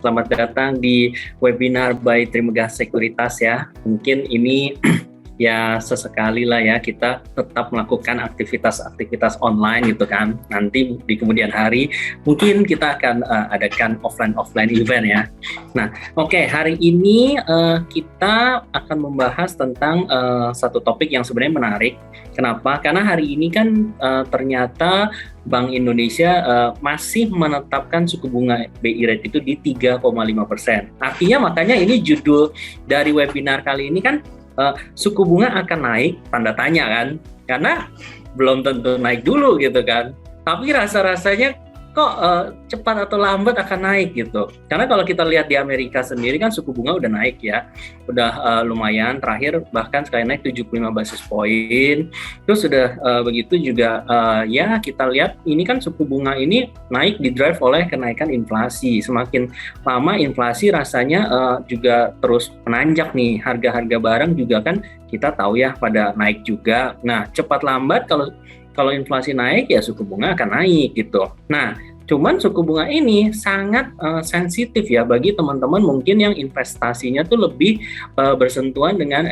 selamat datang di webinar by Trimegah Sekuritas ya. Mungkin ini ya sesekali lah ya kita tetap melakukan aktivitas online gitu kan. Nanti di kemudian hari mungkin kita akan adakan offline event ya. Nah, oke, hari ini kita akan membahas tentang satu topik yang sebenarnya menarik. Kenapa? Karena hari ini kan ternyata Bank Indonesia masih menetapkan suku bunga BI rate itu di 3,5%. Artinya makanya ini judul dari webinar kali ini kan suku bunga akan naik, tanda tanya kan, karena belum tentu naik dulu gitu kan, tapi rasa-rasanya kok cepat atau lambat akan naik gitu. Karena kalau kita lihat di Amerika sendiri kan suku bunga udah naik ya, udah lumayan, terakhir bahkan sekali naik 75 basis point. Terus sudah begitu juga ya kita lihat ini kan suku bunga ini naik di-drive oleh kenaikan inflasi. Semakin lama inflasi rasanya juga terus menanjak nih, harga-harga barang juga kan kita tahu ya pada naik juga. Nah, cepat lambat kalau inflasi naik ya suku bunga akan naik gitu. Nah, cuman suku bunga ini sangat sensitif ya bagi teman-teman mungkin yang investasinya tuh lebih bersentuhan dengan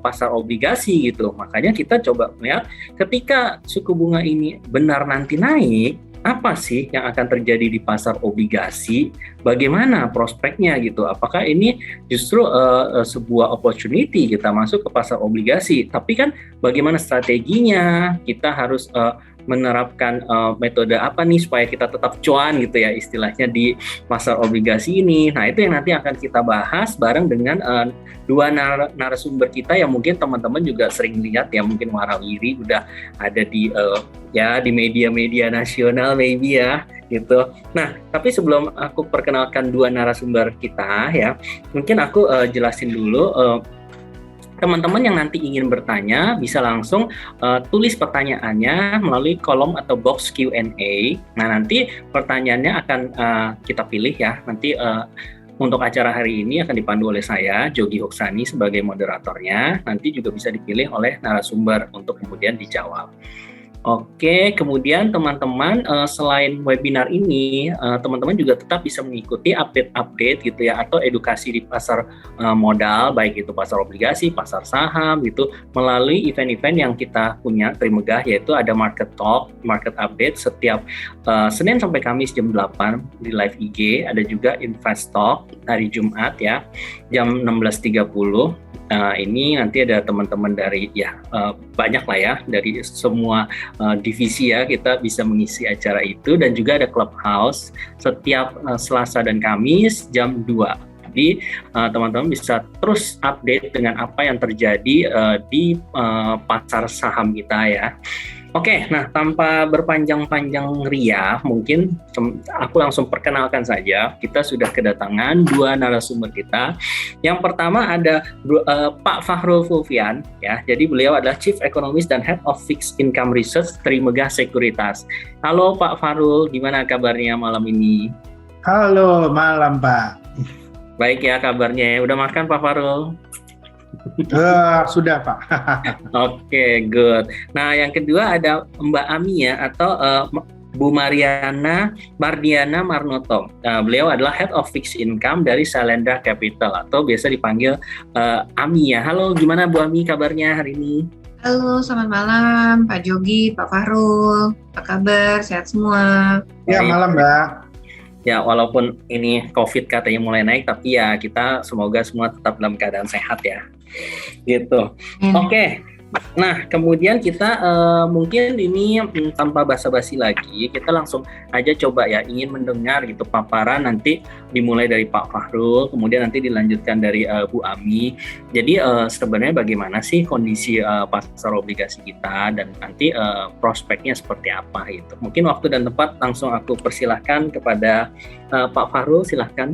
pasar obligasi gitu. Makanya kita coba melihat ketika suku bunga ini benar nanti naik, apa sih yang akan terjadi di pasar obligasi? Bagaimana prospeknya gitu? Apakah ini justru sebuah opportunity kita masuk ke pasar obligasi? Tapi kan bagaimana strateginya? Kita harus menerapkan metode apa nih supaya kita tetap cuan gitu ya istilahnya di pasar obligasi ini. Nah, itu yang nanti akan kita bahas bareng dengan dua narasumber kita yang mungkin teman-teman juga sering lihat ya, mungkin warawiri udah ada di di media-media nasional maybe ya gitu. Nah, tapi sebelum aku perkenalkan dua narasumber kita ya, mungkin aku jelasin dulu teman-teman yang nanti ingin bertanya bisa langsung tulis pertanyaannya melalui kolom atau box Q&A. Nah, nanti pertanyaannya akan kita pilih ya. Nanti untuk acara hari ini akan dipandu oleh saya, Jogi Hoksani sebagai moderatornya. Nanti juga bisa dipilih oleh narasumber untuk kemudian dijawab. Oke, kemudian teman-teman selain webinar ini, teman-teman juga tetap bisa mengikuti update-update gitu ya, atau edukasi di pasar modal, baik itu pasar obligasi, pasar saham gitu, melalui event-event yang kita punya Trimegah, yaitu ada Market Talk, Market Update setiap Senin sampai Kamis jam 8 di live IG, ada juga Invest Talk hari Jumat ya, jam 16.30. Ini nanti ada teman-teman dari banyak lah ya, dari semua divisi ya, kita bisa mengisi acara itu, dan juga ada Clubhouse setiap Selasa dan Kamis jam 2. Jadi teman-teman bisa terus update dengan apa yang terjadi di pasar saham kita ya. Oke, nah tanpa berpanjang-panjang ria, mungkin aku langsung perkenalkan saja. Kita sudah kedatangan dua narasumber kita. Yang pertama ada Pak Fahrul Fulvian, ya. Jadi beliau adalah Chief Economist dan Head of Fixed Income Research Trimegah Sekuritas. Halo Pak Fahrul, gimana kabarnya malam ini? Halo, malam Pak. Baik ya kabarnya. Udah makan Pak Fahrul? Sudah Pak. Oke, good. Nah, yang kedua ada Mbak Ami ya, atau Bu Mariana Mardiana Marnoto. Beliau adalah Head of Fixed Income dari Salendra Capital, atau biasa dipanggil Ami ya. Halo, gimana Bu Ami kabarnya hari ini? Halo, selamat malam Pak Jogi, Pak Fahrul. Apa kabar? Sehat semua? Ya, malam Mbak. Ya, walaupun ini COVID katanya mulai naik, tapi ya kita semoga semua tetap dalam keadaan sehat ya. Gitu. Oke. Nah, kemudian kita mungkin ini tanpa basa-basi lagi, kita langsung aja coba ya, ingin mendengar gitu paparan, nanti dimulai dari Pak Fahrul, kemudian nanti dilanjutkan dari Bu Ami. Jadi sebenarnya bagaimana sih kondisi pasar obligasi kita, dan nanti prospeknya seperti apa gitu. Mungkin waktu dan tempat langsung aku persilahkan kepada Pak Fahrul, silahkan.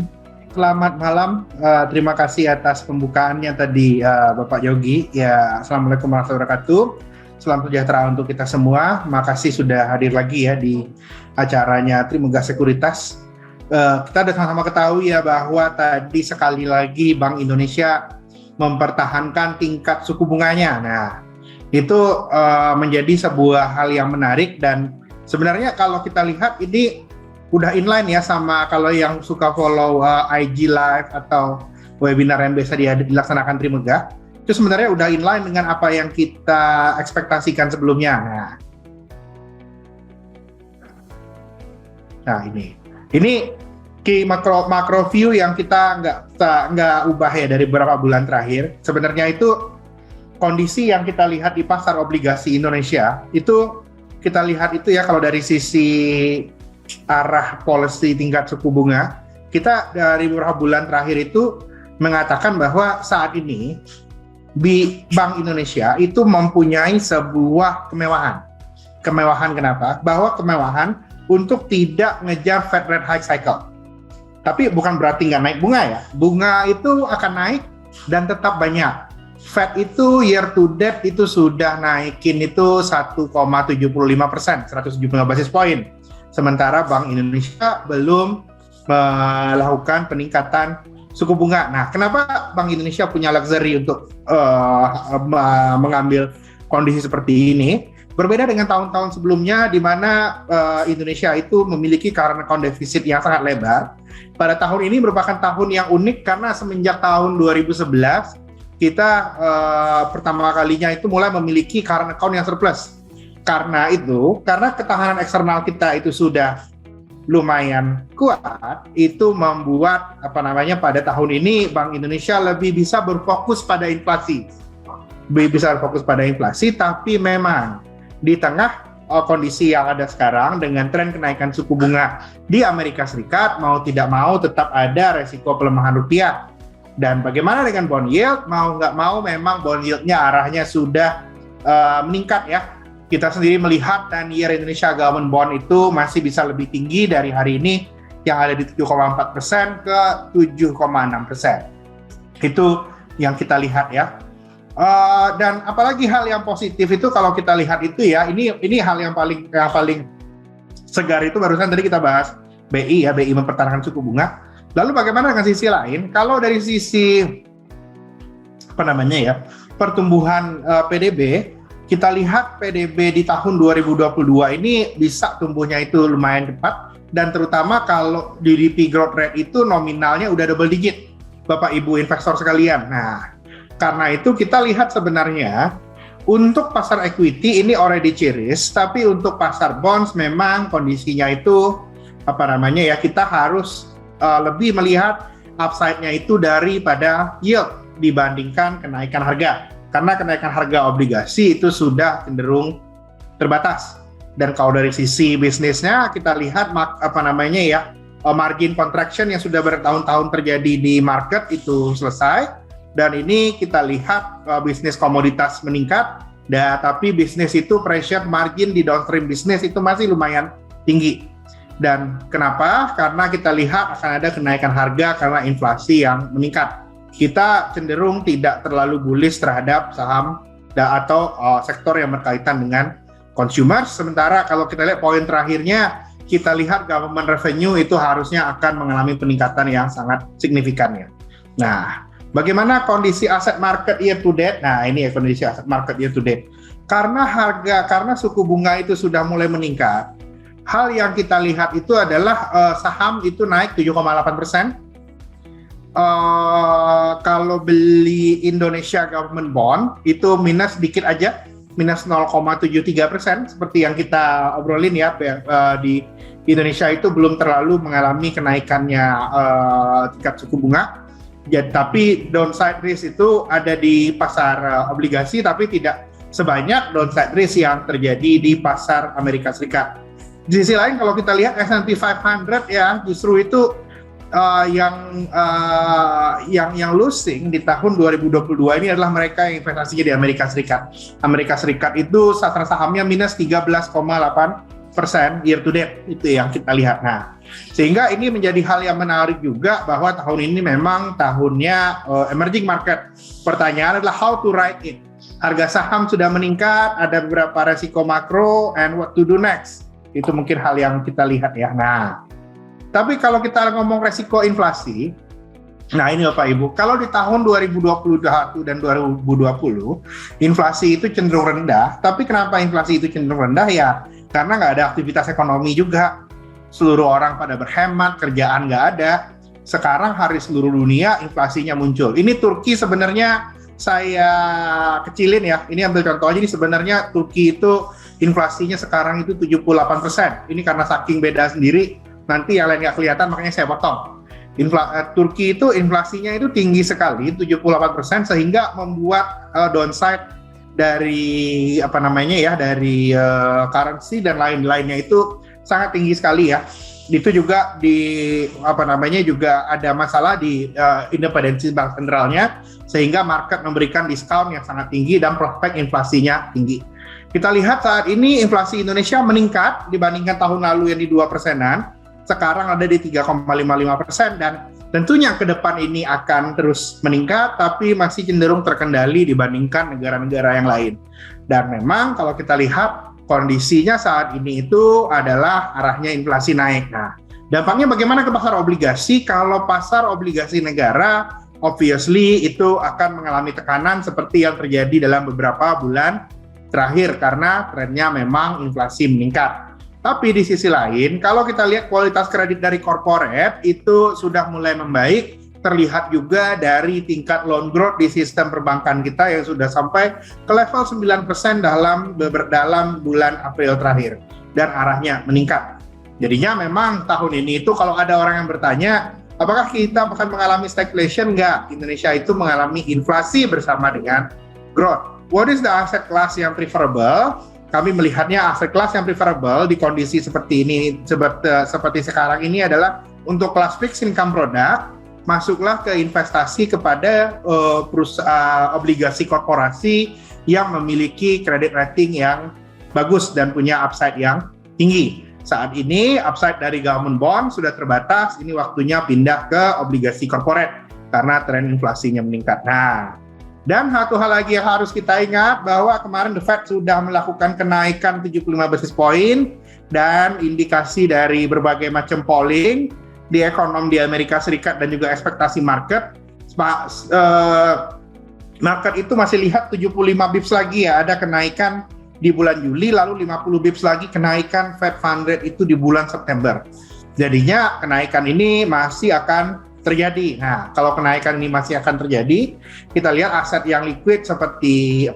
Selamat malam, terima kasih atas pembukaannya tadi Bapak Yogi. Ya, Assalamualaikum warahmatullahi wabarakatuh. Salam sejahtera untuk kita semua. Makasih sudah hadir lagi ya di acaranya Trimegah Sekuritas. Kita sudah sama-sama ketahui ya bahwa tadi sekali lagi Bank Indonesia mempertahankan tingkat suku bunganya. Nah, itu menjadi sebuah hal yang menarik, dan sebenarnya kalau kita lihat ini udah inline ya sama kalau yang suka follow IG Live atau webinar yang biasa dilaksanakan Trimegah, itu sebenarnya udah inline dengan apa yang kita ekspektasikan sebelumnya. Nah ini key macro view yang kita nggak ubah ya dari beberapa bulan terakhir. Sebenarnya itu kondisi yang kita lihat di pasar obligasi Indonesia itu kita lihat itu ya, kalau dari sisi arah policy tingkat suku bunga, kita dari beberapa bulan terakhir itu mengatakan bahwa saat ini Bank Indonesia itu mempunyai sebuah kemewahan. Kemewahan kenapa? Bahwa kemewahan untuk tidak ngejar Fed rate hike cycle. Tapi bukan berarti nggak naik bunga ya. Bunga itu akan naik dan tetap banyak. Fed itu year to date itu sudah naikin itu 1,75%, 175 basis point. Sementara Bank Indonesia belum melakukan peningkatan suku bunga. Nah, kenapa Bank Indonesia punya luxury untuk mengambil kondisi seperti ini? Berbeda dengan tahun-tahun sebelumnya di mana Indonesia itu memiliki current account deficit yang sangat lebar. Pada tahun ini merupakan tahun yang unik karena semenjak tahun 2011 kita pertama kalinya itu mulai memiliki current account yang surplus. Karena ketahanan eksternal kita itu sudah lumayan kuat, itu membuat pada tahun ini Bank Indonesia lebih bisa berfokus pada inflasi. Tapi memang di tengah kondisi yang ada sekarang dengan tren kenaikan suku bunga di Amerika Serikat, mau tidak mau tetap ada resiko pelemahan rupiah. Dan bagaimana dengan bond yield? Mau nggak mau memang bond yieldnya arahnya sudah meningkat ya. Kita sendiri melihat 10-year Indonesia Government Bond itu masih bisa lebih tinggi dari hari ini yang ada di 7,4% ke 7,6%. Itu yang kita lihat ya. Dan apalagi hal yang positif itu kalau kita lihat itu ya, ini hal yang paling segar itu barusan tadi kita bahas BI ya, BI mempertahankan suku bunga. Lalu bagaimana dengan sisi lain? Kalau dari sisi pertumbuhan PDB, kita lihat PDB di tahun 2022 ini bisa tumbuhnya itu lumayan cepat, dan terutama kalau GDP growth rate itu nominalnya udah double digit, Bapak Ibu investor sekalian. Nah, karena itu kita lihat sebenarnya untuk pasar equity ini already cherished, tapi untuk pasar bonds memang kondisinya itu kita harus lebih melihat upside-nya itu daripada yield dibandingkan kenaikan harga. Karena kenaikan harga obligasi itu sudah cenderung terbatas. Dan kalau dari sisi bisnisnya kita lihat margin contraction yang sudah bertahun-tahun terjadi di market itu selesai. Dan ini kita lihat bisnis komoditas meningkat, tapi bisnis itu pressure margin di downstream bisnis itu masih lumayan tinggi. Dan kenapa? Karena kita lihat akan ada kenaikan harga karena inflasi yang meningkat. Kita cenderung tidak terlalu bullish terhadap saham atau sektor yang berkaitan dengan consumer. Sementara kalau kita lihat poin terakhirnya, kita lihat government revenue itu harusnya akan mengalami peningkatan yang sangat signifikan ya. Nah, bagaimana kondisi aset market year to date? Nah, ini ya kondisi aset market year to date. Karena suku bunga itu sudah mulai meningkat, hal yang kita lihat itu adalah saham itu naik 7,8%. Kalau beli Indonesia Government Bond itu minus dikit aja, minus 0,73%, seperti yang kita obrolin ya, di Indonesia itu belum terlalu mengalami kenaikannya tingkat suku bunga. Tapi downside risk itu ada di pasar obligasi, tapi tidak sebanyak downside risk yang terjadi di pasar Amerika Serikat. Di sisi lain kalau kita lihat S&P 500 ya, justru itu yang losing di tahun 2022 ini adalah mereka yang investasinya di Amerika Serikat. Amerika Serikat itu sahamnya minus 13,8% year to date, itu yang kita lihat. Nah, sehingga ini menjadi hal yang menarik juga bahwa tahun ini memang tahunnya emerging market. Pertanyaan adalah how to ride it. Harga saham sudah meningkat, ada beberapa resiko makro, and what to do next. Itu mungkin hal yang kita lihat ya. Nah, tapi kalau kita ngomong resiko inflasi, nah ini Bapak Ibu, kalau di tahun 2021 dan 2020, inflasi itu cenderung rendah. Tapi kenapa inflasi itu cenderung rendah ya? Karena nggak ada aktivitas ekonomi juga. seluruh orang pada berhemat, kerjaan nggak ada. Sekarang hari seluruh dunia inflasinya muncul. Ini Turki sebenarnya saya kecilin ya. Ini ambil contoh aja, ini sebenarnya Turki itu inflasinya sekarang itu 78%. Ini karena saking beda sendiri, nanti yang lain nggak kelihatan makanya saya potong. Turki itu inflasinya itu tinggi sekali, 78%, sehingga membuat downside dari dari currency dan lain-lainnya itu sangat tinggi sekali ya. Itu juga juga ada masalah di independensi bank sentralnya, sehingga market memberikan diskon yang sangat tinggi dan prospek inflasinya tinggi. Kita lihat saat ini inflasi Indonesia meningkat dibandingkan tahun lalu yang di 2%-an, sekarang ada di 3,55%, dan tentunya ke depan ini akan terus meningkat, tapi masih cenderung terkendali dibandingkan negara-negara yang lain. Dan memang kalau kita lihat kondisinya saat ini itu adalah arahnya inflasi naik. Nah, dampaknya bagaimana ke pasar obligasi? Kalau pasar obligasi negara, obviously itu akan mengalami tekanan seperti yang terjadi dalam beberapa bulan terakhir karena trennya memang inflasi meningkat. Tapi di sisi lain, kalau kita lihat kualitas kredit dari corporate itu sudah mulai membaik, terlihat juga dari tingkat loan growth di sistem perbankan kita yang sudah sampai ke level 9% dalam bulan April terakhir, dan arahnya meningkat. Jadinya memang tahun ini itu kalau ada orang yang bertanya, apakah kita akan mengalami stagflation? Enggak, Indonesia itu mengalami inflasi bersama dengan growth. What is the asset class yang preferable? Kami melihatnya aset kelas yang preferable di kondisi seperti ini, seperti sekarang ini adalah untuk kelas fixed income product, masuklah ke investasi kepada obligasi korporasi yang memiliki credit rating yang bagus dan punya upside yang tinggi. Saat ini upside dari government bond sudah terbatas, ini waktunya pindah ke obligasi corporate karena tren inflasinya meningkat. Nah, dan satu hal lagi yang harus kita ingat bahwa kemarin The Fed sudah melakukan kenaikan 75 basis point, dan indikasi dari berbagai macam polling di ekonomi di Amerika Serikat dan juga ekspektasi market itu masih lihat 75 bips lagi ya ada kenaikan di bulan Juli, lalu 50 bips lagi kenaikan Fed Fund Rate itu di bulan September. Jadinya kenaikan ini masih akan terjadi. Nah, kalau kenaikan ini masih akan terjadi, kita lihat aset yang liquid seperti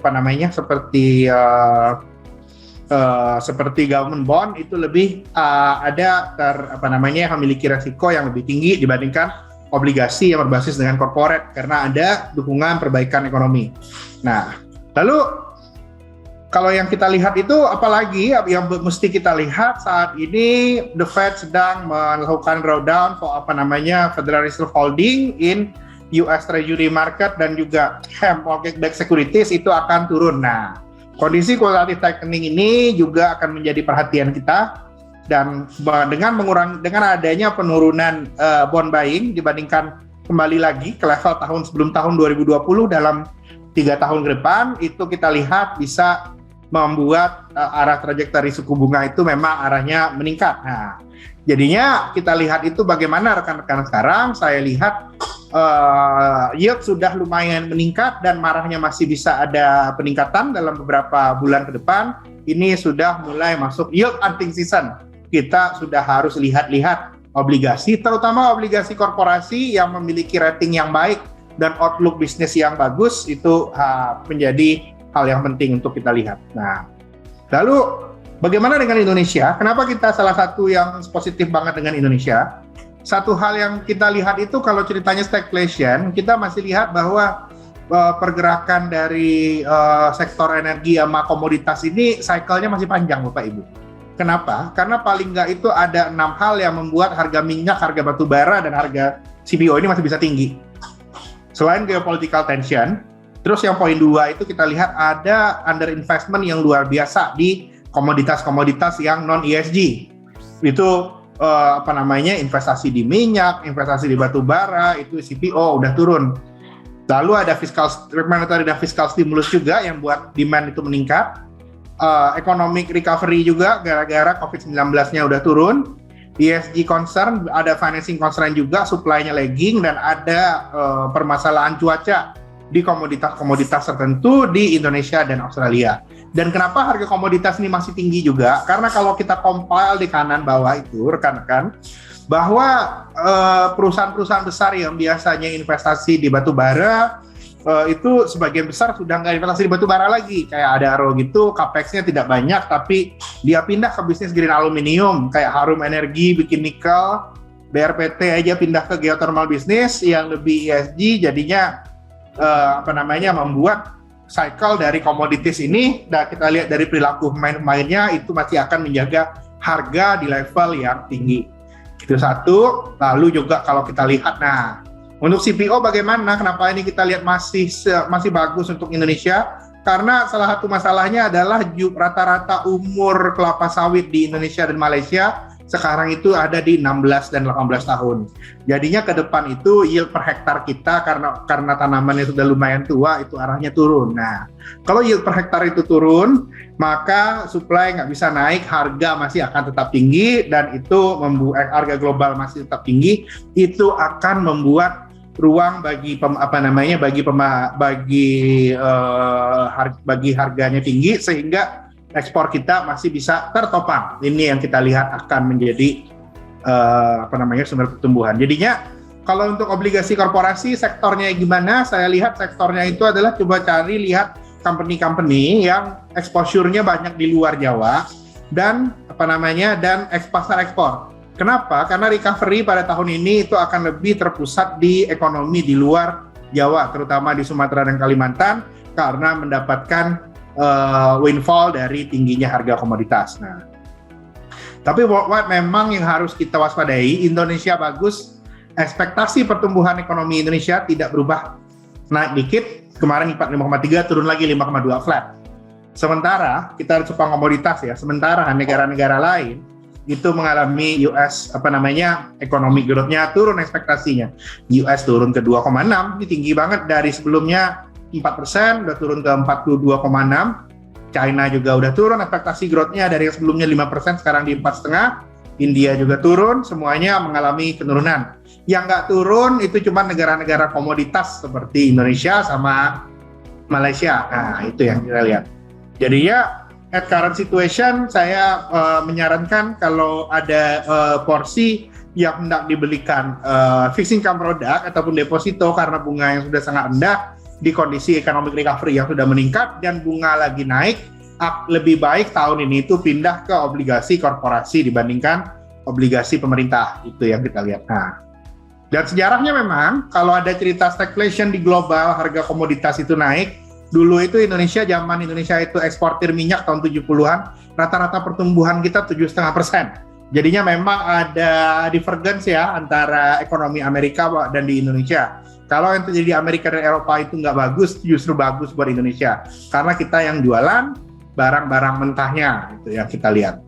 seperti government bond itu lebih memiliki resiko yang lebih tinggi dibandingkan obligasi yang berbasis dengan corporate karena ada dukungan perbaikan ekonomi. Nah, lalu kalau yang kita lihat itu apalagi yang mesti kita lihat saat ini The Fed sedang melakukan drawdown Federal Reserve Holding in US Treasury market dan juga mortgage-backed securities itu akan turun. Nah, kondisi quantitative tightening ini juga akan menjadi perhatian kita, dan dengan adanya penurunan bond buying dibandingkan kembali lagi ke level sebelum tahun 2020 dalam 3 tahun ke depan, itu kita lihat bisa membuat arah trajektori suku bunga itu memang arahnya meningkat. Nah, jadinya kita lihat itu bagaimana rekan-rekan sekarang, saya lihat yield sudah lumayan meningkat dan marahnya masih bisa ada peningkatan dalam beberapa bulan ke depan. Ini sudah mulai masuk yield hunting season. Kita sudah harus lihat-lihat obligasi, terutama obligasi korporasi yang memiliki rating yang baik dan outlook bisnis yang bagus, itu menjadi hal yang penting untuk kita lihat. Nah, lalu bagaimana dengan Indonesia? Kenapa kita salah satu yang positif banget dengan Indonesia? Satu hal yang kita lihat itu kalau ceritanya stagflation, kita masih lihat bahwa pergerakan dari sektor energi sama komoditas ini cycle-nya masih panjang, Bapak Ibu. Kenapa? Karena paling nggak itu ada 6 hal yang membuat harga minyak, harga batu bara, dan harga CPO ini masih bisa tinggi. Selain geopolitical tension, terus yang poin 2 itu kita lihat ada underinvestment yang luar biasa di komoditas-komoditas yang non ESG. Itu investasi di minyak, investasi di batu bara, itu CPO udah turun. Lalu ada monetary dan fiscal stimulus juga yang buat demand itu meningkat. Economic recovery juga gara-gara COVID-19-nya udah turun. ESG concern, ada financing concern juga, supply-nya lagging, dan ada permasalahan cuaca di komoditas-komoditas tertentu di Indonesia dan Australia. Dan kenapa harga komoditas ini masih tinggi juga? Karena kalau kita compile di kanan bawah itu, rekan-rekan, bahwa perusahaan-perusahaan besar yang biasanya investasi di batu bara, itu sebagian besar sudah nggak investasi di batu bara lagi. Kayak Adaro gitu, capex-nya tidak banyak, tapi dia pindah ke bisnis green aluminium, kayak Harum Energi bikin nikel, BRPT aja pindah ke geothermal bisnis yang lebih ESG, jadinya membuat cycle dari komoditas ini. Dan kita lihat dari perilaku pemain-pemainnya itu masih akan menjaga harga di level yang tinggi. Itu satu. Lalu juga kalau kita lihat, nah untuk CPO bagaimana? Kenapa ini kita lihat masih bagus untuk Indonesia? Karena salah satu masalahnya adalah rata-rata umur kelapa sawit di Indonesia dan Malaysia sekarang itu ada di 16 dan 18 tahun. Jadinya ke depan itu yield per hektar kita karena tanamannya sudah lumayan tua, itu arahnya turun. Nah, kalau yield per hektar itu turun, maka supply nggak bisa naik, harga masih akan tetap tinggi, dan itu harga global masih tetap tinggi, itu akan membuat ruang bagi harganya tinggi, sehingga ekspor kita masih bisa tertopang. Ini yang kita lihat akan menjadi sumber pertumbuhan. Jadinya kalau untuk obligasi korporasi sektornya gimana? Saya lihat sektornya itu adalah coba lihat company-company yang exposure-nya banyak di luar Jawa dan pasar ekspor. Kenapa? Karena recovery pada tahun ini itu akan lebih terpusat di ekonomi di luar Jawa, terutama di Sumatera dan Kalimantan, karena mendapatkan windfall dari tingginya harga komoditas. Nah, tapi worldwide memang yang harus kita waspadai, Indonesia bagus, ekspektasi pertumbuhan ekonomi Indonesia tidak berubah, naik dikit, kemarin 5,3 turun lagi 5,2 flat. Sementara kita cupang komoditas ya, sementara negara-negara lain itu mengalami economic growth-nya turun ekspektasinya. US turun ke 2,6, ini tinggi banget dari sebelumnya 4%, udah turun ke 42,6. China juga udah turun ekspektasi growth-nya dari yang sebelumnya 5%, sekarang di 4,5. India juga turun, semuanya mengalami penurunan. Yang nggak turun itu cuma negara-negara komoditas seperti Indonesia sama Malaysia. Nah, itu yang kita lihat. Jadinya at current situation, saya menyarankan kalau ada porsi yang hendak dibelikan fixed income product ataupun deposito karena bunga yang sudah sangat rendah, di kondisi economic recovery yang sudah meningkat dan bunga lagi naik, lebih baik tahun ini itu pindah ke obligasi korporasi dibandingkan obligasi pemerintah. Itu yang kita lihat. Nah, dan sejarahnya memang kalau ada cerita stagflation di global, harga komoditas itu naik. Dulu itu zaman Indonesia itu eksportir minyak tahun 70-an, rata-rata pertumbuhan kita 7,5%. Jadinya memang ada divergence ya antara ekonomi Amerika dan di Indonesia. Kalau yang terjadi di Amerika dan Eropa itu nggak bagus, justru bagus buat Indonesia. Karena kita yang jualan barang-barang mentahnya, itu yang kita lihat.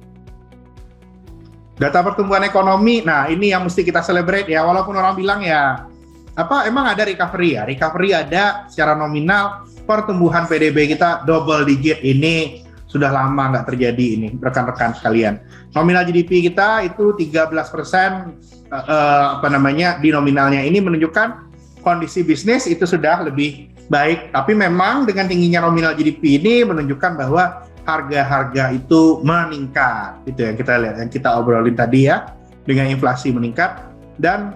Data pertumbuhan ekonomi, nah ini yang mesti kita celebrate ya. Walaupun orang bilang ya, emang ada recovery ya? Recovery ada secara nominal, pertumbuhan PDB kita double digit, ini sudah lama nggak terjadi ini, rekan-rekan sekalian. Nominal GDP kita itu 13%, di nominalnya ini menunjukkan kondisi bisnis itu sudah lebih baik. Tapi memang dengan tingginya nominal GDP ini menunjukkan bahwa harga-harga itu meningkat. Itu yang kita lihat, yang kita obrolin tadi ya, dengan inflasi meningkat. Dan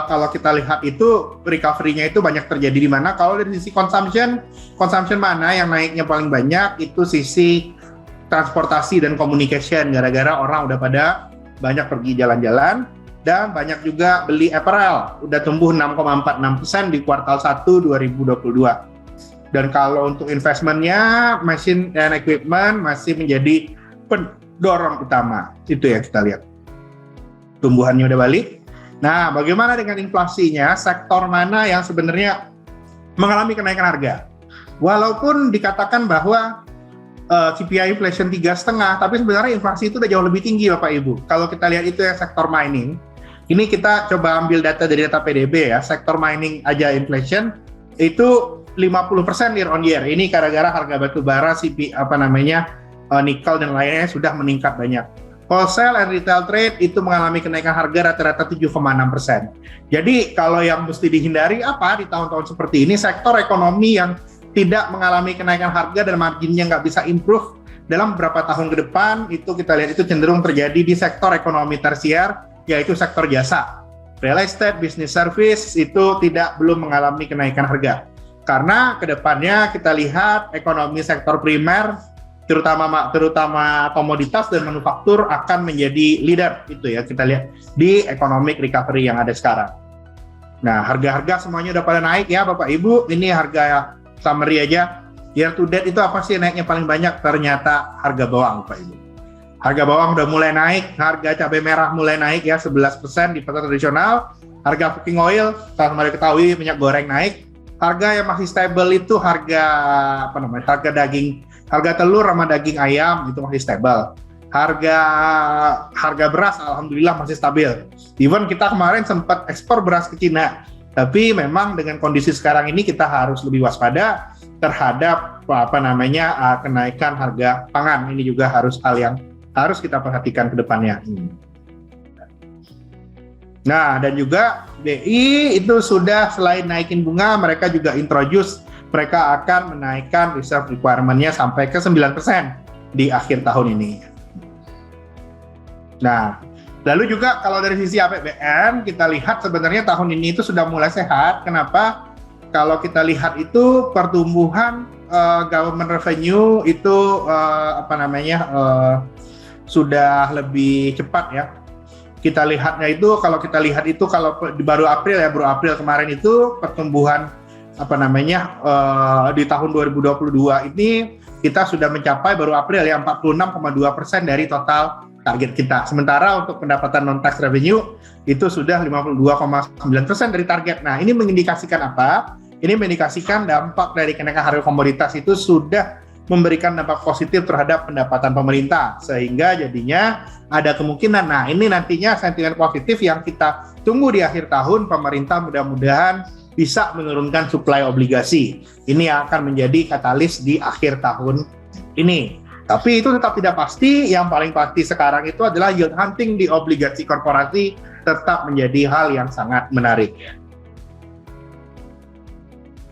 kalau kita lihat itu recovery-nya itu banyak terjadi di mana? Kalau dari sisi consumption mana yang naiknya paling banyak? Itu sisi transportasi dan communication, gara-gara orang udah pada banyak pergi jalan-jalan dan banyak juga beli apparel, udah tumbuh 6,46% di kuartal 1 2022. Dan kalau untuk investmentnya, machine and equipment masih menjadi pendorong utama. Itu yang kita lihat. Tumbuhannya udah balik. Nah, bagaimana dengan inflasinya? Sektor mana yang sebenarnya mengalami kenaikan harga? Walaupun dikatakan bahwa CPI inflation 3,5, tapi sebenarnya inflasi itu udah jauh lebih tinggi, Bapak Ibu. Kalau kita lihat itu ya sektor mining. Ini kita coba ambil data dari data PDB ya. Sektor mining aja inflation itu 50% year on year. Ini gara-gara harga batu bara, nikel dan lainnya sudah meningkat banyak. Wholesale and retail trade itu mengalami kenaikan harga rata-rata 7,6%. Jadi kalau yang mesti dihindari apa di tahun-tahun seperti ini, sektor ekonomi yang tidak mengalami kenaikan harga dan marginnya nggak bisa improve dalam beberapa tahun ke depan, itu kita lihat itu cenderung terjadi di sektor ekonomi tersier, yaitu sektor jasa. Real estate, business service itu belum mengalami kenaikan harga. Karena ke depannya kita lihat ekonomi sektor primer, terutama komoditas dan manufaktur akan menjadi leader itu ya, kita lihat di economic recovery yang ada sekarang. Nah, harga-harga semuanya udah pada naik ya Bapak Ibu. Ini harga summary aja. Year to date itu apa sih naiknya paling banyak? Ternyata harga bawang Bapak Ibu. Harga bawang udah mulai naik, harga cabai merah mulai naik ya 11% di pasar tradisional. Harga cooking oil, sama diketahui minyak goreng naik. Harga yang masih stable itu harga daging, harga telur sama daging ayam itu masih stable. Harga beras alhamdulillah masih stabil. Even kita kemarin sempat ekspor beras ke Cina, tapi memang dengan kondisi sekarang ini kita harus lebih waspada terhadap kenaikan harga pangan. Ini juga harus hal yang harus kita perhatikan ke depannya. Nah, dan juga BI itu sudah selain naikin bunga, mereka juga mereka akan menaikkan reserve requirement-nya sampai ke 9% di akhir tahun ini. Nah, lalu juga kalau dari sisi APBN, kita lihat sebenarnya tahun ini itu sudah mulai sehat. Kenapa? Kalau kita lihat itu pertumbuhan government revenue itu sudah lebih cepat ya. Kita lihatnya itu kalau baru April kemarin itu pertumbuhan di tahun 2022 ini kita sudah mencapai baru April ya 46,2% dari total target kita. Sementara untuk pendapatan non-tax revenue itu sudah 52,9% dari target. Nah, ini mengindikasikan apa? Ini mengindikasikan dampak dari kenaikan harga komoditas itu sudah memberikan dampak positif terhadap pendapatan pemerintah, sehingga jadinya ada kemungkinan, nah ini nantinya sentimen positif yang kita tunggu di akhir tahun, pemerintah mudah-mudahan bisa menurunkan suplai obligasi. Ini yang akan menjadi katalis di akhir tahun ini. Tapi itu tetap tidak pasti, yang paling pasti sekarang itu adalah yield hunting di obligasi korporasi tetap menjadi hal yang sangat menarik.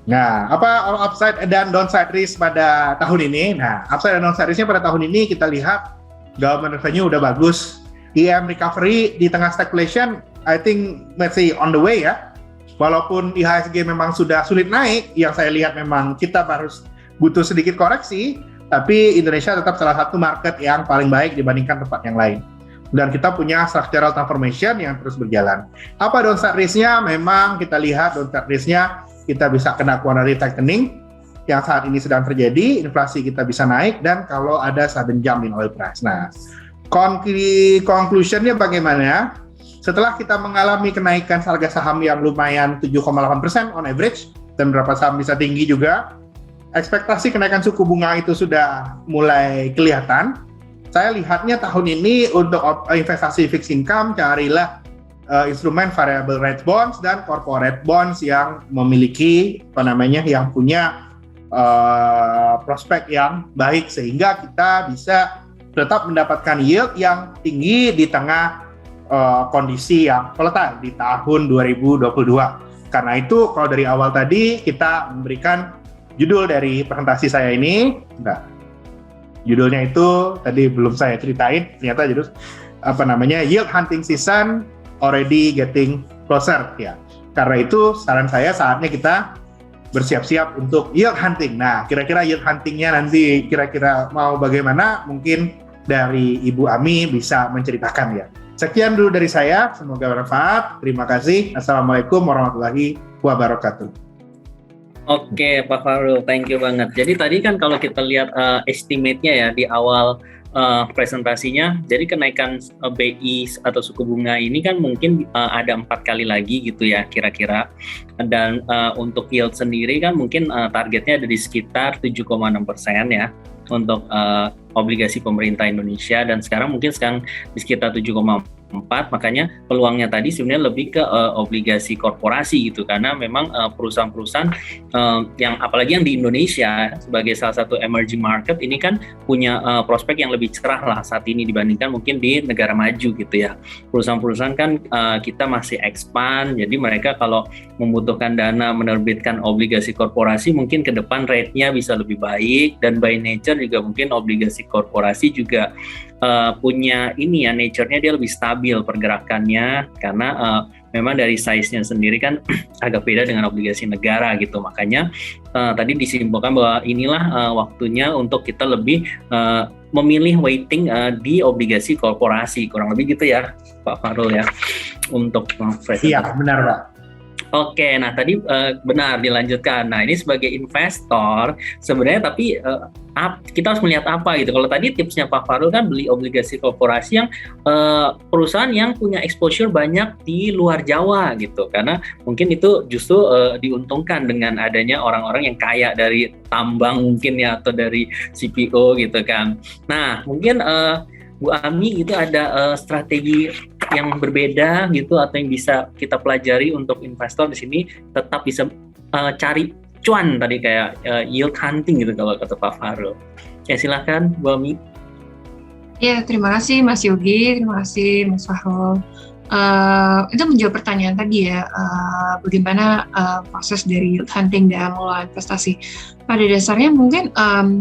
Nah, apa upside dan downside risk pada tahun ini? Nah, upside dan downside risk-nya pada tahun ini kita lihat government revenue udah bagus. EM recovery di tengah stagflation, I think masih on the way ya. Walaupun IHSG memang sudah sulit naik, yang saya lihat memang kita harus butuh sedikit koreksi, tapi Indonesia tetap salah satu market yang paling baik dibandingkan tempat yang lain. Dan kita punya structural transformation yang terus berjalan. Apa downside risk-nya? Memang kita lihat downside risk-nya kita bisa kena quantitative tightening yang saat ini sedang terjadi, inflasi kita bisa naik, dan kalau ada sudden jump in oil price. Nah, conclusion-nya bagaimana? Setelah kita mengalami kenaikan harga saham yang lumayan 7,8% on average, dan beberapa saham bisa tinggi juga, ekspektasi kenaikan suku bunga itu sudah mulai kelihatan. Saya lihatnya tahun ini untuk investasi fixed income, carilah instrumen variable rate bonds dan corporate bonds yang memiliki yang punya prospek yang baik, sehingga kita bisa tetap mendapatkan yield yang tinggi di tengah kondisi yang volatile di tahun 2022. Karena itu kalau dari awal tadi kita memberikan judul dari presentasi saya ini, judulnya itu tadi belum saya ceritain, ternyata judul yield hunting season already getting closer ya. Karena itu saran saya saatnya kita bersiap-siap untuk yield hunting. Nah, kira-kira yield huntingnya nanti kira-kira mau bagaimana? Mungkin dari Ibu Ami bisa menceritakan ya. Sekian dulu dari saya, semoga bermanfaat. Terima kasih. Assalamualaikum warahmatullahi wabarakatuh. Oke, Pak Farul, thank you banget. Jadi tadi kan kalau kita lihat estimate-nya ya di awal presentasinya, jadi kenaikan BI atau suku bunga ini kan mungkin ada 4 kali lagi gitu ya kira-kira, dan untuk yield sendiri kan mungkin targetnya ada di sekitar 7,6% ya untuk obligasi pemerintah Indonesia, dan sekarang di sekitar 7,4%. makanya peluangnya tadi sebenarnya lebih ke obligasi korporasi gitu, karena memang perusahaan-perusahaan yang apalagi yang di Indonesia sebagai salah satu emerging market ini kan punya prospek yang lebih cerah lah saat ini dibandingkan mungkin di negara maju gitu ya. Perusahaan-perusahaan kan kita masih expand, jadi mereka kalau membutuhkan dana menerbitkan obligasi korporasi mungkin ke depan rate-nya bisa lebih baik, dan by nature juga mungkin obligasi korporasi juga punya ini ya, nature-nya dia lebih stabil pergerakannya, karena memang dari size-nya sendiri kan agak beda dengan obligasi negara gitu. Makanya tadi disimpulkan bahwa inilah waktunya untuk kita lebih memilih weighting di obligasi korporasi, kurang lebih gitu ya Pak Fahrul ya, untuk Iya, benar Pak. Oke, nah tadi benar dilanjutkan. Nah ini sebagai investor sebenarnya, tapi kita harus melihat apa gitu. Kalau tadi tipsnya Pak Fahrul kan beli obligasi korporasi yang perusahaan yang punya exposure banyak di luar Jawa gitu, karena mungkin itu justru diuntungkan dengan adanya orang-orang yang kaya dari tambang mungkin ya, atau dari CPO gitu kan. Nah mungkin Bu Ami itu ada strategi yang berbeda gitu atau yang bisa kita pelajari untuk investor di sini tetap bisa cari cuan tadi, kayak yield hunting gitu kalau kata Pak Fahrul. Ya silakan Bu Ami. Ya, terima kasih Mas Yogi, terima kasih Mas Fahrul. Itu menjawab pertanyaan tadi ya, bagaimana proses dari yield hunting dalam mengelola investasi. Pada dasarnya mungkin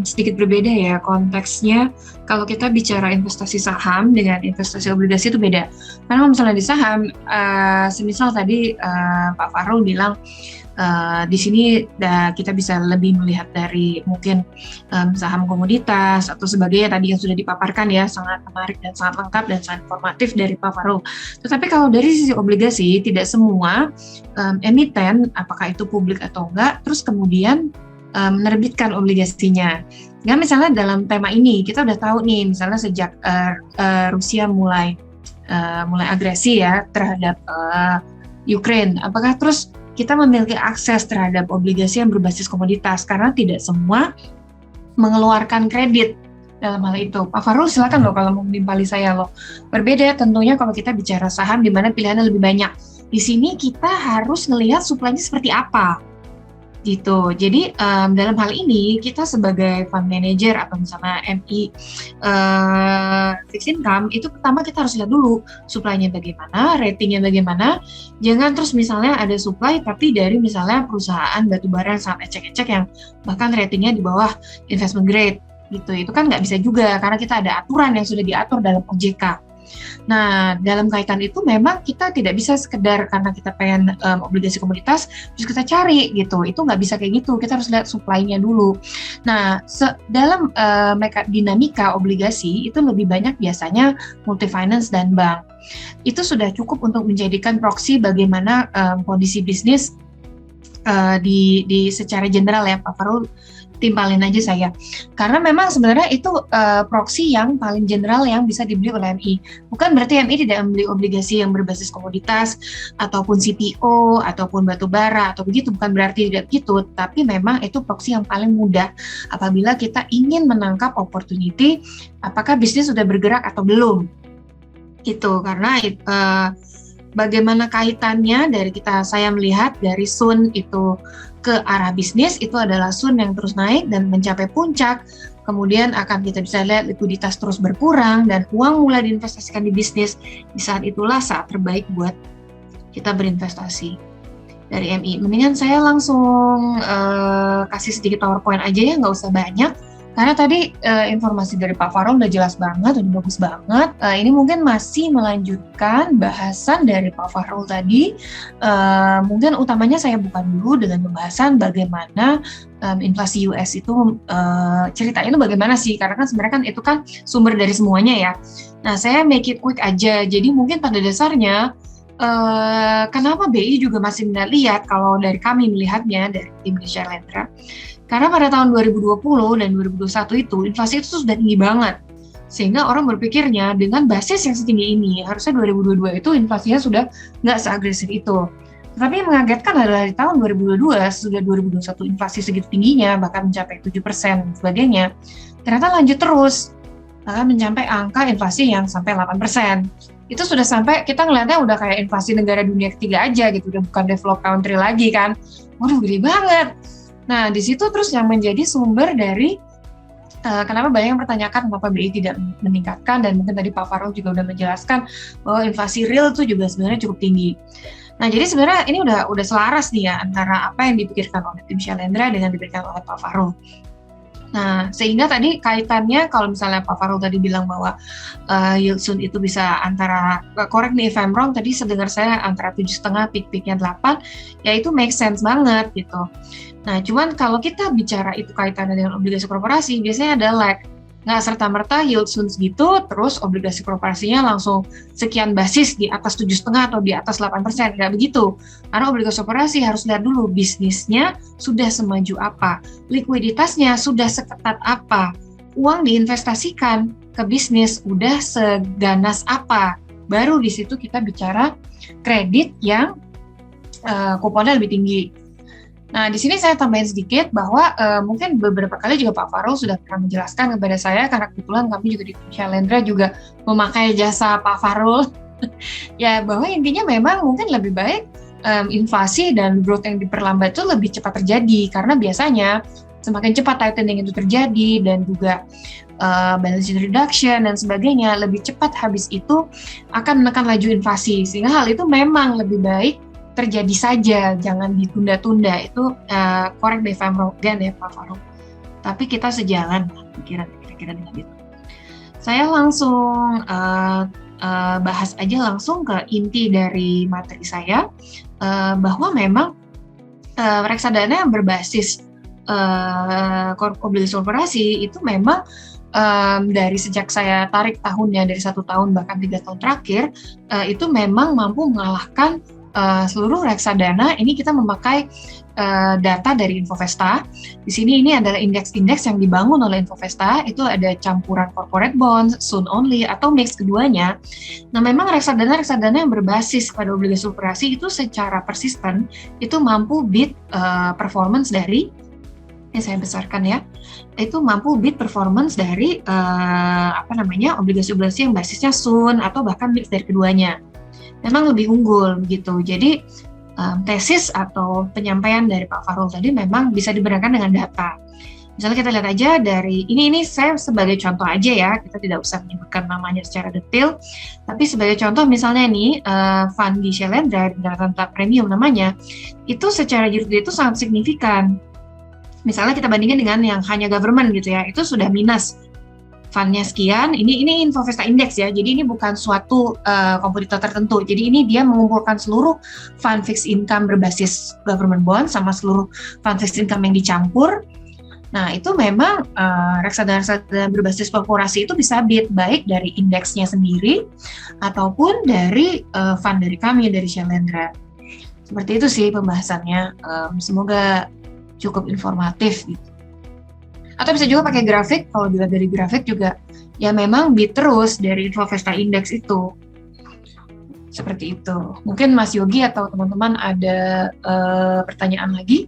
sedikit berbeda ya konteksnya. Kalau kita bicara investasi saham dengan investasi obligasi itu beda. Karena misalnya di saham, semisal tadi Pak Fahrul bilang di sini kita bisa lebih melihat dari mungkin saham komoditas atau sebagainya tadi yang sudah dipaparkan ya, sangat menarik dan sangat lengkap dan sangat informatif dari Pak Fahrul. Tetapi kalau dari sisi obligasi, tidak semua emiten, apakah itu publik atau enggak, terus kemudian menerbitkan obligasinya. Ya, misalnya dalam tema ini kita udah tahu nih, misalnya sejak Rusia mulai agresi ya terhadap Ukraine, apakah terus kita memiliki akses terhadap obligasi yang berbasis komoditas, karena tidak semua mengeluarkan kredit dalam hal itu. Pak Fahrul silakan loh kalau mau menimpali saya loh. Berbeda tentunya kalau kita bicara saham di mana pilihannya lebih banyak. Di sini kita harus melihat supply-nya seperti apa. Gitu. Jadi dalam hal ini kita sebagai fund manager atau misalnya MI fixed income itu pertama kita harus lihat dulu supply-nya bagaimana, ratingnya bagaimana. Jangan terus misalnya ada supply tapi dari misalnya perusahaan batubara yang sangat ecek-ecek yang bahkan ratingnya di bawah investment grade gitu. Itu kan nggak bisa juga karena kita ada aturan yang sudah diatur dalam OJK. Nah, dalam kaitan itu memang kita tidak bisa sekedar karena kita pengen obligasi komoditas terus kita cari gitu. Itu nggak bisa kayak gitu. Kita harus lihat supply-nya dulu. Nah, dalam dinamika obligasi itu lebih banyak biasanya multi finance dan bank. Itu sudah cukup untuk menjadikan proxy bagaimana kondisi bisnis di secara general ya Pak Fahrul. Timpalin aja saya, karena memang sebenarnya itu proxy yang paling general yang bisa dibeli oleh MI. Bukan berarti MI tidak membeli obligasi yang berbasis komoditas ataupun CPO ataupun batubara atau begitu, bukan berarti tidak begitu, tapi memang itu proxy yang paling mudah apabila kita ingin menangkap opportunity apakah bisnis sudah bergerak atau belum. Gitu, karena bagaimana kaitannya dari saya melihat dari Sun itu ke arah bisnis itu adalah Sun yang terus naik dan mencapai puncak, kemudian akan kita bisa lihat likuiditas terus berkurang dan uang mulai diinvestasikan di bisnis. Di saat itulah saat terbaik buat kita berinvestasi. Dari MI, mendingan saya langsung kasih sedikit PowerPoint aja ya, nggak usah banyak. Karena tadi informasi dari Pak Fahrul udah jelas banget, udah bagus banget. Ini mungkin masih melanjutkan bahasan dari Pak Fahrul tadi. Mungkin utamanya saya buka dulu dengan pembahasan bagaimana inflasi US itu ceritanya itu bagaimana sih? Karena kan sebenarnya kan itu kan sumber dari semuanya ya. Nah, saya make it quick aja. Jadi mungkin pada dasarnya kenapa BI juga masih melihat kalau dari kami melihatnya dari tim Indonesia Lendra. Karena pada tahun 2020 dan 2021 itu inflasi itu sudah tinggi banget. Sehingga orang berpikirnya dengan basis yang setinggi ini, harusnya 2022 itu inflasinya sudah nggak seagresif itu. Tetapi yang mengagetkan adalah di tahun 2022, sudah 2021 inflasi segitu tingginya, bahkan mencapai 7% dan sebagainya. Ternyata lanjut terus, bahkan mencapai angka inflasi yang sampai 8%. itu sudah sampai kita ngelihatnya udah kayak inflasi negara dunia ketiga aja gitu, udah bukan developed country lagi kan. Waduh, gede banget. Nah, di situ terus yang menjadi sumber dari kenapa banyak yang mempertanyakan kenapa BI tidak meningkatkan, dan mungkin tadi Pak Farul juga udah menjelaskan bahwa inflasi real itu juga sebenarnya cukup tinggi. Nah, jadi sebenarnya ini udah selaras nih ya antara apa yang dipikirkan oleh tim Shalendra dengan diberikan oleh Pak Farul. Nah, sehingga tadi kaitannya kalau misalnya Pak Farul tadi bilang bahwa yield soon itu bisa antara, correct me if I'm wrong, tadi sedengar saya antara 7,5 peak-peaknya 8, ya itu make sense banget gitu. Nah, cuman kalau kita bicara itu kaitannya dengan obligasi korporasi, biasanya ada lag. Nggak serta-merta yield soon segitu, terus obligasi korporasinya langsung sekian basis di atas 7,5 atau di atas 8%. Nggak begitu. Karena obligasi korporasi harus lihat dulu bisnisnya sudah semaju apa, likuiditasnya sudah seketat apa, uang diinvestasikan ke bisnis udah seganas apa. Baru di situ kita bicara kredit yang kuponnya lebih tinggi. Nah, di sini saya tambahin sedikit bahwa mungkin beberapa kali juga Pak Farul sudah pernah menjelaskan kepada saya, karena kebetulan kami juga di Shalendra juga memakai jasa Pak Farul, ya bahwa intinya memang mungkin lebih baik inflasi dan growth yang diperlambat itu lebih cepat terjadi, karena biasanya semakin cepat tightening itu terjadi dan juga balance sheet reduction dan sebagainya, lebih cepat habis itu akan menekan laju inflasi, sehingga hal itu memang lebih baik terjadi saja, jangan ditunda-tunda. Itu correct me if I'm wrong again ya Pak Farul. Tapi kita sejalan pikiran kira-kira dengan itu. Saya langsung bahas aja langsung ke inti dari materi saya, bahwa memang reksadana yang berbasis obligasi korporasi itu memang dari sejak saya tarik tahunnya dari 1 tahun bahkan 3 tahun terakhir, itu memang mampu mengalahkan seluruh reksadana. Ini kita memakai data dari Infovesta. Di sini ini adalah indeks-indeks yang dibangun oleh Infovesta. Itu ada campuran corporate bonds, soon only, atau mix keduanya. Nah, memang reksadana yang berbasis pada obligasi korporasi itu secara persisten itu mampu beat performance dari, ini saya besarkan ya, itu mampu beat performance dari obligasi-obligasi yang basisnya soon atau bahkan mix dari keduanya. Memang lebih unggul begitu. Jadi tesis atau penyampaian dari Pak Farul tadi memang bisa dibenarkan dengan data. Misalnya kita lihat aja dari ini saya sebagai contoh aja ya, kita tidak usah menyebutkan namanya secara detail, tapi sebagai contoh misalnya nih fund di Shalendra dengan tetap premium namanya, itu secara year-to-date itu sangat signifikan. Misalnya kita bandingkan dengan yang hanya government gitu ya, itu sudah minus. Fundnya sekian, ini Infovesta Index ya, jadi ini bukan suatu kompetitor tertentu, jadi ini dia mengumpulkan seluruh fund fixed income berbasis government bond sama seluruh fund fixed income yang dicampur. Nah, itu memang reksadana berbasis korporasi itu bisa beat baik dari indeksnya sendiri ataupun dari fund dari kami, dari Shalendra. Seperti itu sih pembahasannya, semoga cukup informatif gitu. Atau bisa juga pakai grafik, kalau dilihat dari grafik juga ya memang beat terus dari Infovesta Index itu. Seperti itu. Mungkin Mas Yogi atau teman-teman ada pertanyaan lagi?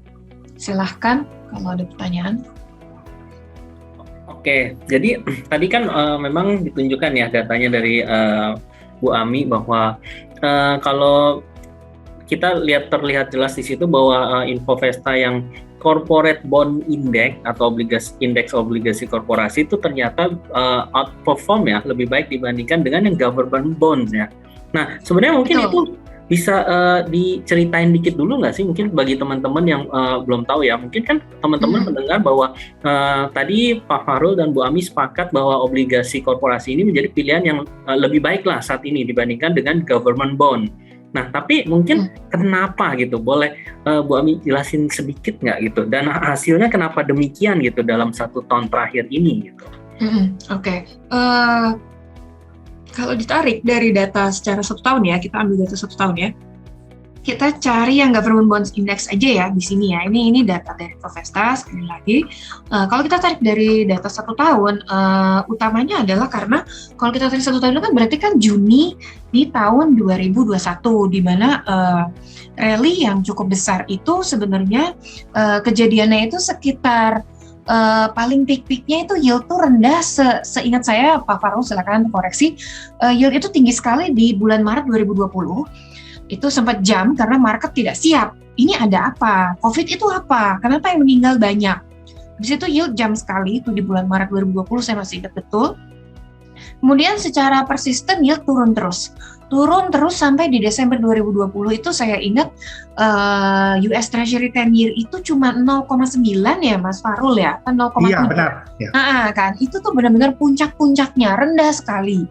Silahkan kalau ada pertanyaan. Oke, jadi tadi kan memang ditunjukkan ya datanya dari Bu Ami bahwa kalau kita terlihat jelas di situ bahwa Infovesta yang corporate bond index atau indeks obligasi korporasi itu ternyata outperform ya, lebih baik dibandingkan dengan yang government bonds ya. Nah, sebenarnya mungkin itu bisa diceritain dikit dulu nggak sih, mungkin bagi teman-teman yang belum tahu ya, mungkin kan teman-teman mendengar bahwa tadi Pak Farul dan Bu Ami sepakat bahwa obligasi korporasi ini menjadi pilihan yang lebih baik lah saat ini dibandingkan dengan government bond. Nah, tapi mungkin kenapa gitu? Boleh Bu Ami jelasin sedikit nggak gitu? Dan hasilnya kenapa demikian gitu dalam 1 tahun terakhir ini gitu? Oke. Kalau ditarik dari data secara 1 tahun ya, kita ambil data 1 tahun ya. Kita cari yang government bonds index aja ya di sini ya. Ini data dari Infovesta sekali lagi. Kalau kita tarik dari data 1 tahun, utamanya adalah karena kalau kita tarik 1 tahun itu kan berarti kan Juni di tahun 2021, di mana rally yang cukup besar itu sebenarnya kejadiannya itu sekitar paling peak-peaknya itu yield tuh rendah, seingat saya, Pak Farul silakan koreksi, yield itu tinggi sekali di bulan Maret 2020, itu sempat jam karena market tidak siap. Ini ada apa? COVID itu apa? Kenapa yang meninggal banyak? Habis itu yield jam sekali, itu di bulan Maret 2020, saya masih ingat betul. Kemudian secara persisten yield turun terus sampai di Desember 2020 itu saya ingat US Treasury 10 year itu cuma 0,9 ya Mas Farul ya, kan 0,7. Iya benar. Ya. Kan itu tuh benar-benar puncak-puncaknya, rendah sekali.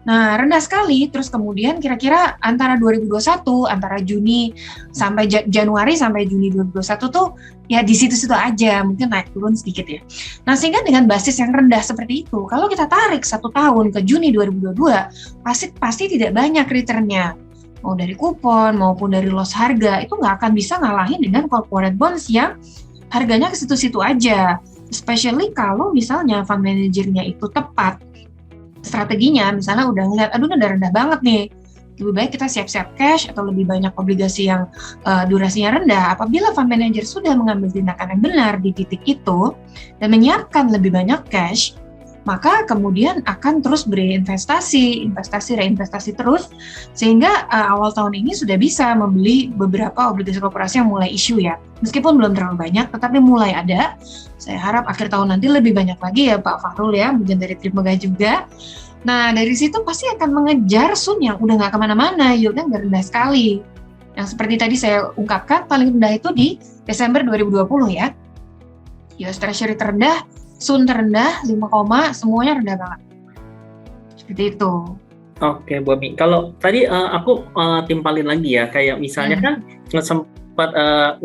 Nah, rendah sekali, terus kemudian kira-kira antara 2021, antara Juni sampai Januari sampai Juni 2021 tuh ya di situ-situ aja, mungkin naik turun sedikit ya. Nah, sehingga dengan basis yang rendah seperti itu, kalau kita tarik 1 tahun ke Juni 2022, pasti tidak banyak returnnya. Mau dari kupon maupun dari loss harga, itu nggak akan bisa ngalahin dengan corporate bonds yang harganya ke situ-situ aja. Especially kalau misalnya fund manajernya itu tepat. Strateginya misalnya udah ngeliat, aduh udah rendah banget nih, lebih baik kita siap-siap cash atau lebih banyak obligasi yang durasinya rendah. Apabila fund manager sudah mengambil tindakan yang benar di titik itu dan menyiapkan lebih banyak cash, maka kemudian akan terus reinvestasi terus, sehingga awal tahun ini sudah bisa membeli beberapa obligasi korporasi yang mulai issue ya. Meskipun belum terlalu banyak, tetapi mulai ada. Saya harap akhir tahun nanti lebih banyak lagi ya Pak Farul ya, mungkin dari Trimegah juga. Nah dari situ pasti akan mengejar Sun yang udah nggak kemana-mana, yieldnya nggak rendah sekali. Yang seperti tadi saya ungkapkan, paling rendah itu di Desember 2020 ya. US Treasury terendah, Sun terendah, 5, semuanya rendah banget. Seperti itu. Oke, Bu Ami. Kalau tadi aku timpalin lagi ya, kayak misalnya kan sempat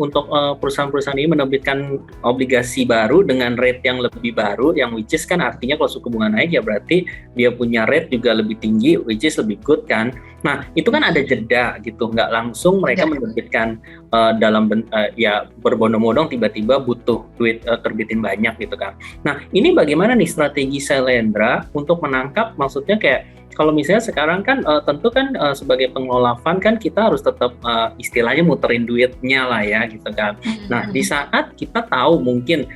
untuk perusahaan-perusahaan ini menerbitkan obligasi baru dengan rate yang lebih baru, yang which is kan artinya kalau suku bunga naik ya berarti dia punya rate juga lebih tinggi, which is lebih good kan. Nah itu kan ada jeda gitu, nggak langsung mereka menerbitkan dalam ya berbondong-bondong tiba-tiba butuh duit terbitin banyak gitu kan. Nah ini bagaimana nih strategi Sailendra untuk menangkap, maksudnya kayak kalau misalnya sekarang kan tentu kan sebagai pengelola fund kan kita harus tetap istilahnya muterin duitnya lah ya gitu kan. Nah di saat kita tahu mungkin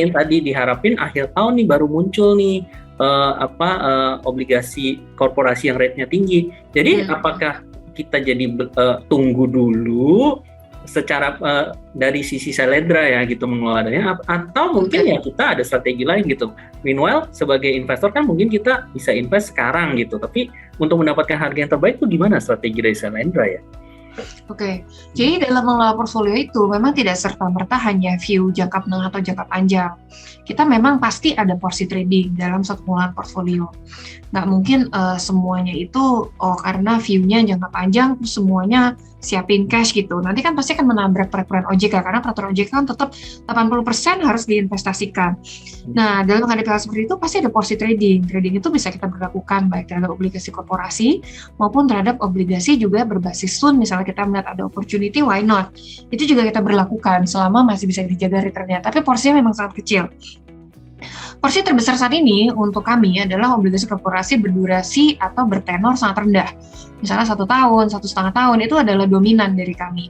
tadi diharapin akhir tahun nih baru muncul nih obligasi korporasi yang rate-nya tinggi. Jadi apakah kita jadi tunggu dulu secara dari sisi Sailendra ya gitu mengelola dananya, atau mungkin ya kita ada strategi lain gitu. Meanwhile sebagai investor kan mungkin kita bisa invest sekarang gitu, tapi untuk mendapatkan harga yang terbaik itu gimana strategi dari Sailendra ya? Oke, jadi dalam mengelola portfolio itu memang tidak serta-merta hanya view jangka menengah atau jangka panjang. Kita memang pasti ada porsi trading dalam satu pengelolaan portfolio. Nggak mungkin semuanya itu karena view-nya jangka panjang terus semuanya siapin cash gitu. Nanti kan pasti akan menabrak peraturan OJK, karena peraturan OJK kan tetap 80% harus diinvestasikan. Nah, dalam menghadapi hal seperti itu pasti ada porsi trading. Trading itu bisa kita berlakukan baik terhadap obligasi korporasi maupun terhadap obligasi juga berbasis Sun. Misalnya kita melihat ada opportunity, why not? Itu juga kita berlakukan selama masih bisa dijaga returnnya. Tapi porsinya memang sangat kecil. Porsi terbesar saat ini untuk kami adalah obligasi korporasi berdurasi atau bertenor sangat rendah. Misalnya 1 tahun, 1,5 tahun, itu adalah dominan dari kami.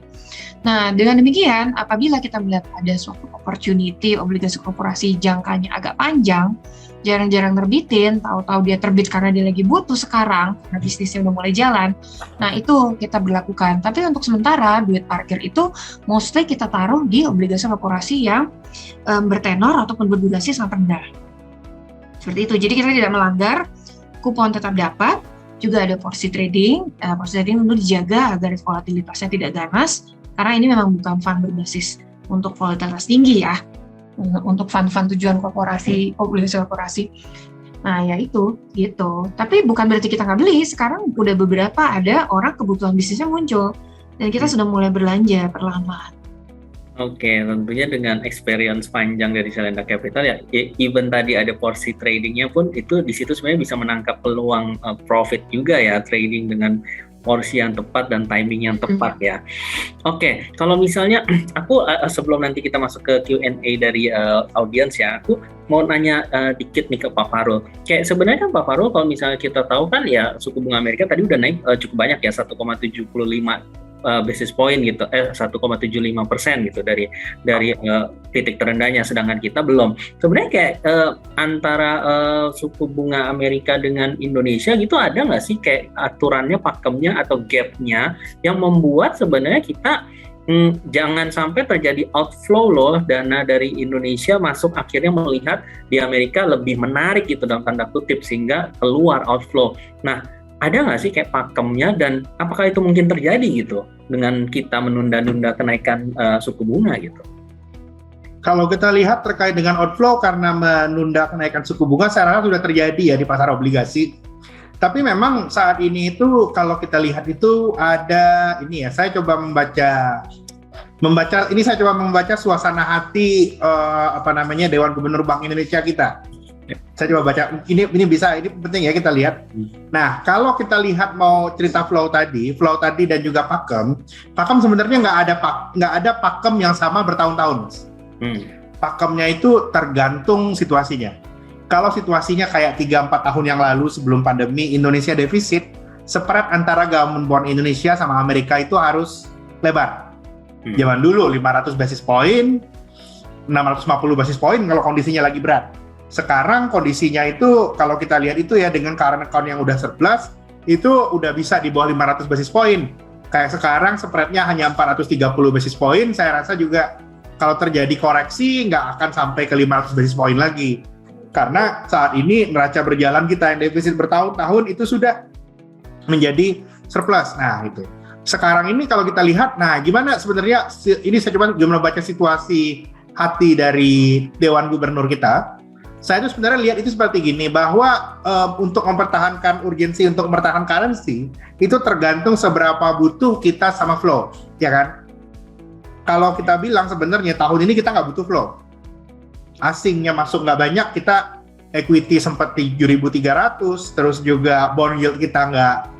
Nah, dengan demikian, apabila kita melihat ada suatu opportunity obligasi korporasi jangkanya agak panjang, jarang-jarang terbitin, tahu-tahu dia terbit karena dia lagi butuh sekarang, karena bisnisnya udah mulai jalan, nah itu kita berlakukan. Tapi untuk sementara, duit parkir itu mostly kita taruh di obligasi korporasi yang bertenor ataupun berdurasi sangat rendah. Seperti itu, jadi kita tidak melanggar, kupon tetap dapat, juga ada porsi trading tentu dijaga agar volatilitasnya tidak ganas, karena ini memang bukan fund berbasis untuk volatilitas tinggi ya, untuk fund-fund tujuan korporasi, obligasi korporasi. Nah ya itu, gitu. Tapi bukan berarti kita nggak beli, sekarang udah beberapa ada orang kebutuhan bisnisnya muncul, dan kita sudah mulai berlanja perlahan-lahan. Oke, tentunya dengan experience panjang dari Sailendra Capital ya, even tadi ada porsi tradingnya pun itu di situ sebenarnya bisa menangkap peluang profit juga ya, trading dengan porsi yang tepat dan timing yang tepat ya. Oke, kalau misalnya aku sebelum nanti kita masuk ke Q&A dari audiens ya, aku mau nanya dikit nih ke Pak Farul. Kayak sebenarnya kan Pak Farul kalau misalnya kita tahu kan ya suku bunga Amerika tadi udah naik cukup banyak ya, 1,75 basis point gitu, 1,75% gitu dari titik terendahnya, sedangkan kita belum. Sebenarnya kayak antara suku bunga Amerika dengan Indonesia gitu, ada nggak sih kayak aturannya, pakemnya atau gapnya yang membuat sebenarnya kita jangan sampai terjadi outflow loh dana dari Indonesia masuk, akhirnya melihat di Amerika lebih menarik gitu dalam tanda kutip sehingga keluar outflow. Nah, ada nggak sih kayak pakemnya, dan apakah itu mungkin terjadi gitu dengan kita menunda-nunda kenaikan suku bunga gitu? Kalau kita lihat terkait dengan outflow karena menunda kenaikan suku bunga, saya rasa sudah terjadi ya di pasar obligasi. Tapi memang saat ini itu kalau kita lihat itu ada ini ya, saya coba membaca suasana hati Dewan Gubernur Bank Indonesia kita. Saya coba baca, ini penting ya kita lihat. Nah, kalau kita lihat mau cerita flow tadi dan juga pakem sebenarnya nggak ada pakem yang sama bertahun-tahun. Pakemnya itu tergantung situasinya. Kalau situasinya kayak 3-4 tahun yang lalu sebelum pandemi, Indonesia defisit, spread antara government bond Indonesia sama Amerika itu harus lebar. Zaman dulu 500 basis point, 650 basis point kalau kondisinya lagi berat. Sekarang kondisinya itu kalau kita lihat itu ya dengan current account yang udah surplus, itu udah bisa di bawah 500 basis point. Kayak sekarang spreadnya hanya 430 basis point, saya rasa juga kalau terjadi koreksi nggak akan sampai ke 500 basis point lagi. Karena saat ini neraca berjalan kita yang defisit bertahun-tahun itu sudah menjadi surplus. Nah itu. Sekarang ini kalau kita lihat, nah gimana sebenarnya, ini saya coba membaca situasi hati dari Dewan Gubernur kita. Saya itu sebenarnya lihat itu seperti gini, bahwa untuk mempertahankan urgensi, untuk mempertahankan currency, itu tergantung seberapa butuh kita sama flow, ya kan? Kalau kita bilang sebenarnya tahun ini kita nggak butuh flow. Asingnya masuk nggak banyak, kita equity sempat 7.300, terus juga bond yield kita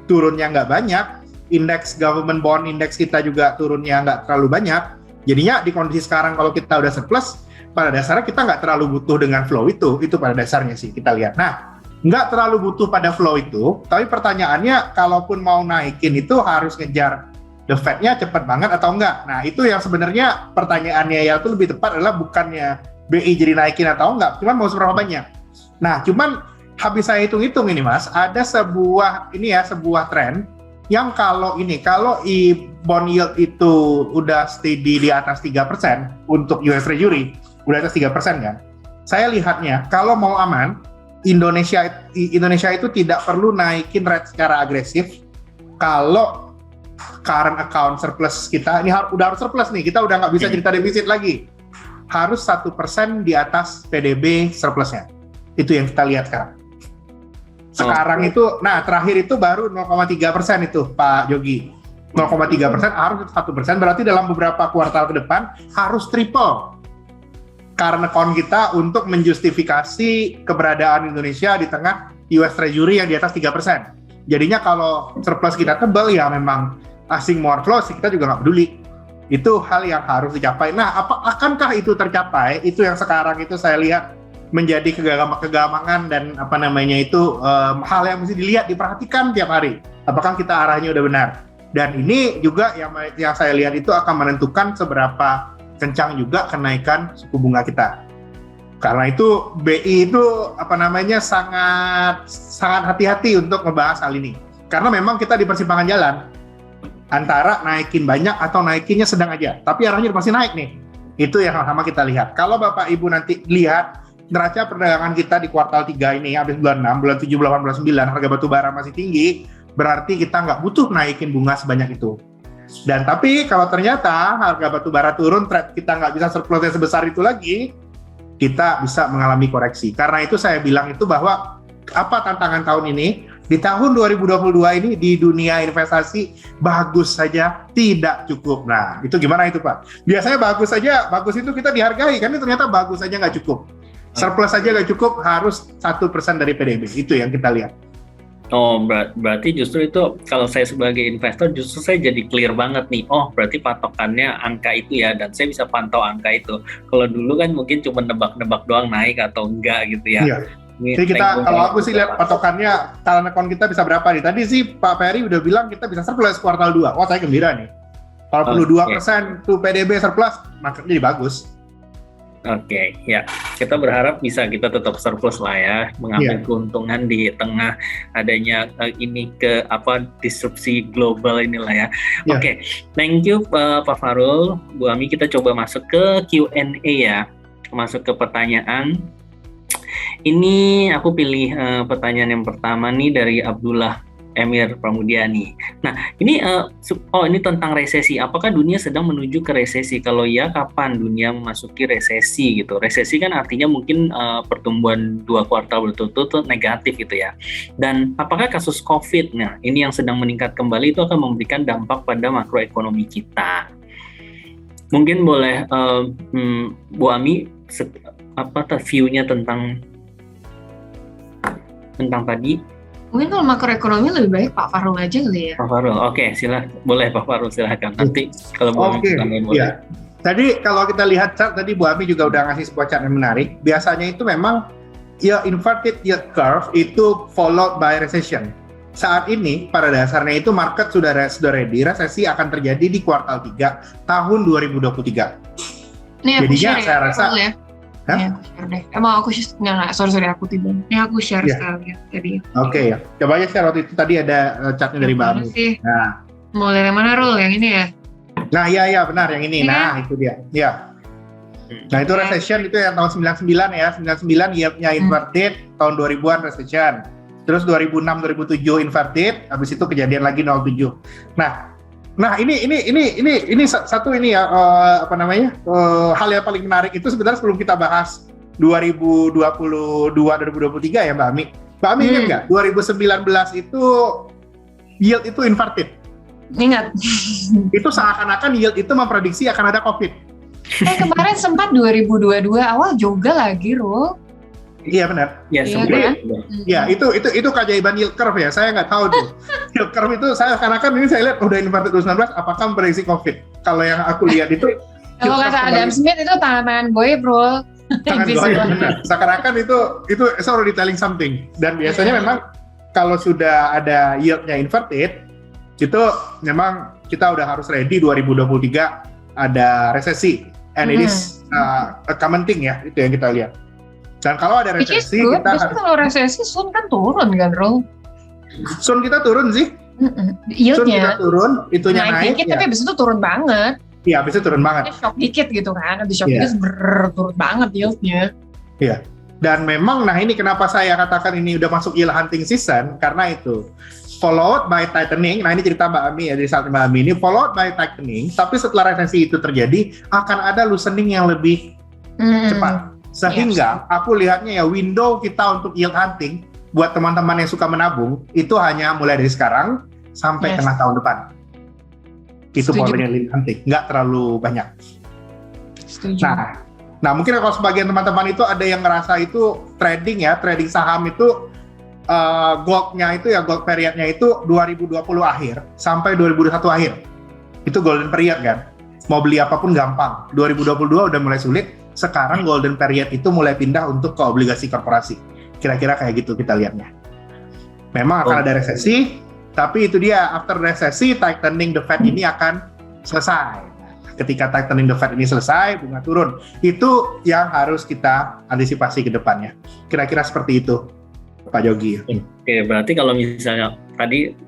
turunnya nggak banyak, indeks government bond index kita juga turunnya nggak terlalu banyak. Jadinya di kondisi sekarang kalau kita udah surplus, pada dasarnya kita nggak terlalu butuh dengan flow itu pada dasarnya sih kita lihat. Nah, nggak terlalu butuh pada flow itu, tapi pertanyaannya kalaupun mau naikin itu harus ngejar the Fed-nya cepat banget atau enggak. Nah, itu yang sebenarnya pertanyaannya ya itu lebih tepat adalah bukannya BI jadi naikin atau enggak, cuman mau seberapa banyak. Nah, cuman habis saya hitung-hitung ini Mas, ada sebuah tren yang kalau bond yield itu udah steady di atas 3% untuk US Treasury, udah atas 3% kan. Saya lihatnya kalau mau aman, Indonesia itu tidak perlu naikin rate secara agresif kalau current account surplus kita ini udah harus surplus nih, kita udah nggak bisa cerita defisit lagi. Harus 1% di atas PDB surplusnya. Itu yang kita lihat sekarang. Sekarang itu, nah terakhir itu baru 0,3% itu Pak Yogi. 0,3% harus 1%, berarti dalam beberapa kuartal ke depan harus triple current account kita untuk menjustifikasi keberadaan Indonesia di tengah US Treasury yang di atas 3%. Jadinya kalau surplus kita tebal ya memang asing more flow, kita juga nggak peduli. Itu hal yang harus dicapai. Nah, akankah itu tercapai? Itu yang sekarang itu saya lihat menjadi kegamangan dan hal yang mesti dilihat, diperhatikan tiap hari. Apakah kita arahnya udah benar? Dan ini juga yang saya lihat itu akan menentukan seberapa kencang juga kenaikan suku bunga kita. Karena itu BI itu sangat hati-hati untuk membahas hal ini. Karena memang kita di persimpangan jalan antara naikin banyak atau naikinnya sedang aja, tapi arahnya pasti naik nih. Itu yang sama kita lihat. Kalau Bapak Ibu nanti lihat neraca perdagangan kita di kuartal 3 ini habis bulan 6, bulan 7, bulan 8, bulan 9 harga batu bara masih tinggi, berarti kita nggak butuh naikin bunga sebanyak itu. Dan tapi kalau ternyata harga batu bara turun, trade kita nggak bisa surplusnya sebesar itu lagi, kita bisa mengalami koreksi. Karena itu saya bilang itu bahwa apa tantangan tahun ini? Di tahun 2022 ini di dunia investasi bagus saja tidak cukup. Nah, itu gimana itu Pak? Biasanya bagus itu kita dihargai, kan ini ternyata bagus saja nggak cukup. Surplus saja nggak cukup, harus 1% dari PDB. Itu yang kita lihat. Oh, berarti justru itu kalau saya sebagai investor justru saya jadi clear banget nih. Oh, berarti patokannya angka itu ya, dan saya bisa pantau angka itu. Kalau dulu kan mungkin cuma nebak-nebak doang naik atau enggak gitu ya. Iya. Jadi kalau aku sih lihat patokannya current account kita bisa berapa nih. Tadi sih Pak Ferry udah bilang kita bisa surplus kuartal 2. Wah, saya gembira nih. Kalau perlu 2% tuh PDB surplus, marketnya jadi bagus. Oke, ya kita berharap bisa kita tetap surplus lah ya, mengambil keuntungan di tengah adanya disrupsi global inilah ya. Oke, thank you Pak Farul, Bu Ami. Kita coba masuk ke Q&A ya, masuk ke pertanyaan. Ini aku pilih pertanyaan yang pertama nih dari Abdullah Emir Pramudiani. Nah, ini ini tentang resesi. Apakah dunia sedang menuju ke resesi? Kalau ya, kapan dunia memasuki resesi gitu? Resesi kan artinya mungkin pertumbuhan 2 kuartal berturut-turut negatif gitu ya. Dan apakah kasus COVID, nah ini yang sedang meningkat kembali itu akan memberikan dampak pada makroekonomi kita? Mungkin boleh Bu Ami view-nya tentang tadi? Mungkin kalau makroekonomi lebih baik Pak Farul aja kali ya. Pak Farul, oke, boleh Pak Farul silahkan. Nanti kalau Bu Ami boleh. Ya. Tadi kalau kita lihat chart, tadi Bu Ami juga udah ngasih sebuah chart yang menarik. Biasanya itu memang inverted yield curve itu followed by recession. Saat ini pada dasarnya itu market sudah ready, resesi akan terjadi di kuartal 3 tahun 2023. Nih aku jadinya share saya rasa ya. Nih aku share deh. Emang aku sorry aku tiba. Nih aku share sekali ya tadi. Oke ya. Coba aja share waktu itu tadi ada chartnya dari Mbak Ami. Nah. Mau dari mana Rul? Yang ini ya? Nah iya benar yang ini. Nah itu dia. Iya. Nah itu recession itu yang tahun 99 ya. 99 yield-nya inverted, tahun 2000-an recession. Terus 2006-2007 inverted, habis itu kejadian lagi 07. Nah ini satu ini ya hal yang paling menarik itu sebenarnya sebelum kita bahas 2022-2023 ya Mbak Ami. Mbak Ami ingat nggak 2019 itu yield itu inverted? Ingat. Itu seakan-akan yield itu memprediksi akan ada COVID. Kemarin sempat 2022 awal juga lagi, Ro. Iya benar. Iya kan? Ya itu keajaiban yield curve ya. Saya nggak tahu tuh. Yield curve itu saya seakan-akan ini saya lihat udah inverted 2019 apakah memprediksi COVID? Kalau yang aku lihat itu kalau kata Adam Smith itu tangan gue, Bro. Tangan gue benar. Seakan-akan itu already telling something. Dan biasanya memang kalau sudah ada yield-nya inverted itu memang kita udah harus ready 2023 ada resesi. And it is a common thing ya, itu yang kita lihat. Dan kalau ada resesi, kita harus... kalau resesi Sun kan turun kan, Bro? Sun kita turun sih. Yield-nya. Sun kita turun, itunya naik. Dikit, tapi abis itu turun banget. Iya, abis itu turun banget. Shock dikit gitu kan, abis shock dikit turun banget yield-nya. Iya. Dan memang, nah ini kenapa saya katakan ini udah masuk yield hunting season, karena itu. Followed by tightening, nah ini cerita Mbak Ami ya, dari saat Mbak Ami ini, followed by tightening, tapi setelah resesi itu terjadi, akan ada loosening yang lebih cepat. Sehingga aku lihatnya ya window kita untuk yield hunting buat teman-teman yang suka menabung itu hanya mulai dari sekarang sampai tengah tahun depan. Itu poinnya yield hunting, nggak terlalu banyak. Setuju. Nah mungkin kalau sebagian teman-teman itu ada yang ngerasa itu trading saham itu gold-nya itu ya gold period-nya itu 2020 akhir sampai 2021 akhir. Itu golden period kan. Mau beli apapun gampang. 2022 udah mulai sulit. Sekarang golden period itu mulai pindah untuk ke obligasi korporasi. Kira-kira kayak gitu kita lihatnya. Memang akan ada resesi, tapi itu dia after resesi tightening the Fed ini akan selesai. Ketika tightening the Fed ini selesai, bunga turun. Itu yang harus kita antisipasi ke depannya. Kira-kira seperti itu, Pak Yogi. Oke, berarti kalau misalnya tadi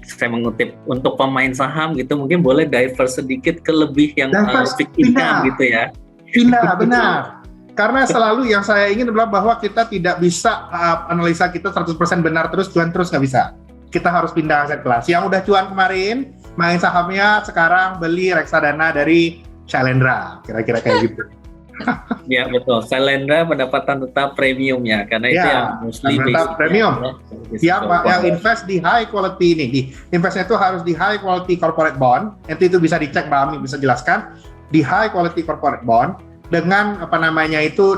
saya mengutip untuk pemain saham gitu mungkin boleh divert sedikit ke lebih yang fixed income gitu ya. Benar. Karena selalu yang saya ingin adalah bahwa kita tidak bisa analisa kita 100% benar terus, cuan terus nggak bisa. Kita harus pindah aset kelas. Yang udah cuan kemarin, main sahamnya sekarang beli reksadana dari Shailendra. Kira-kira kayak gitu. Ya betul, Shailendra pendapatan tetap premium ya, karena itu yang mostly tetap premium. Yang invest di high quality ini, investnya itu harus di high quality corporate bond. Nanti itu bisa dicek, Mbak Ami bisa jelaskan. Di high quality corporate bond dengan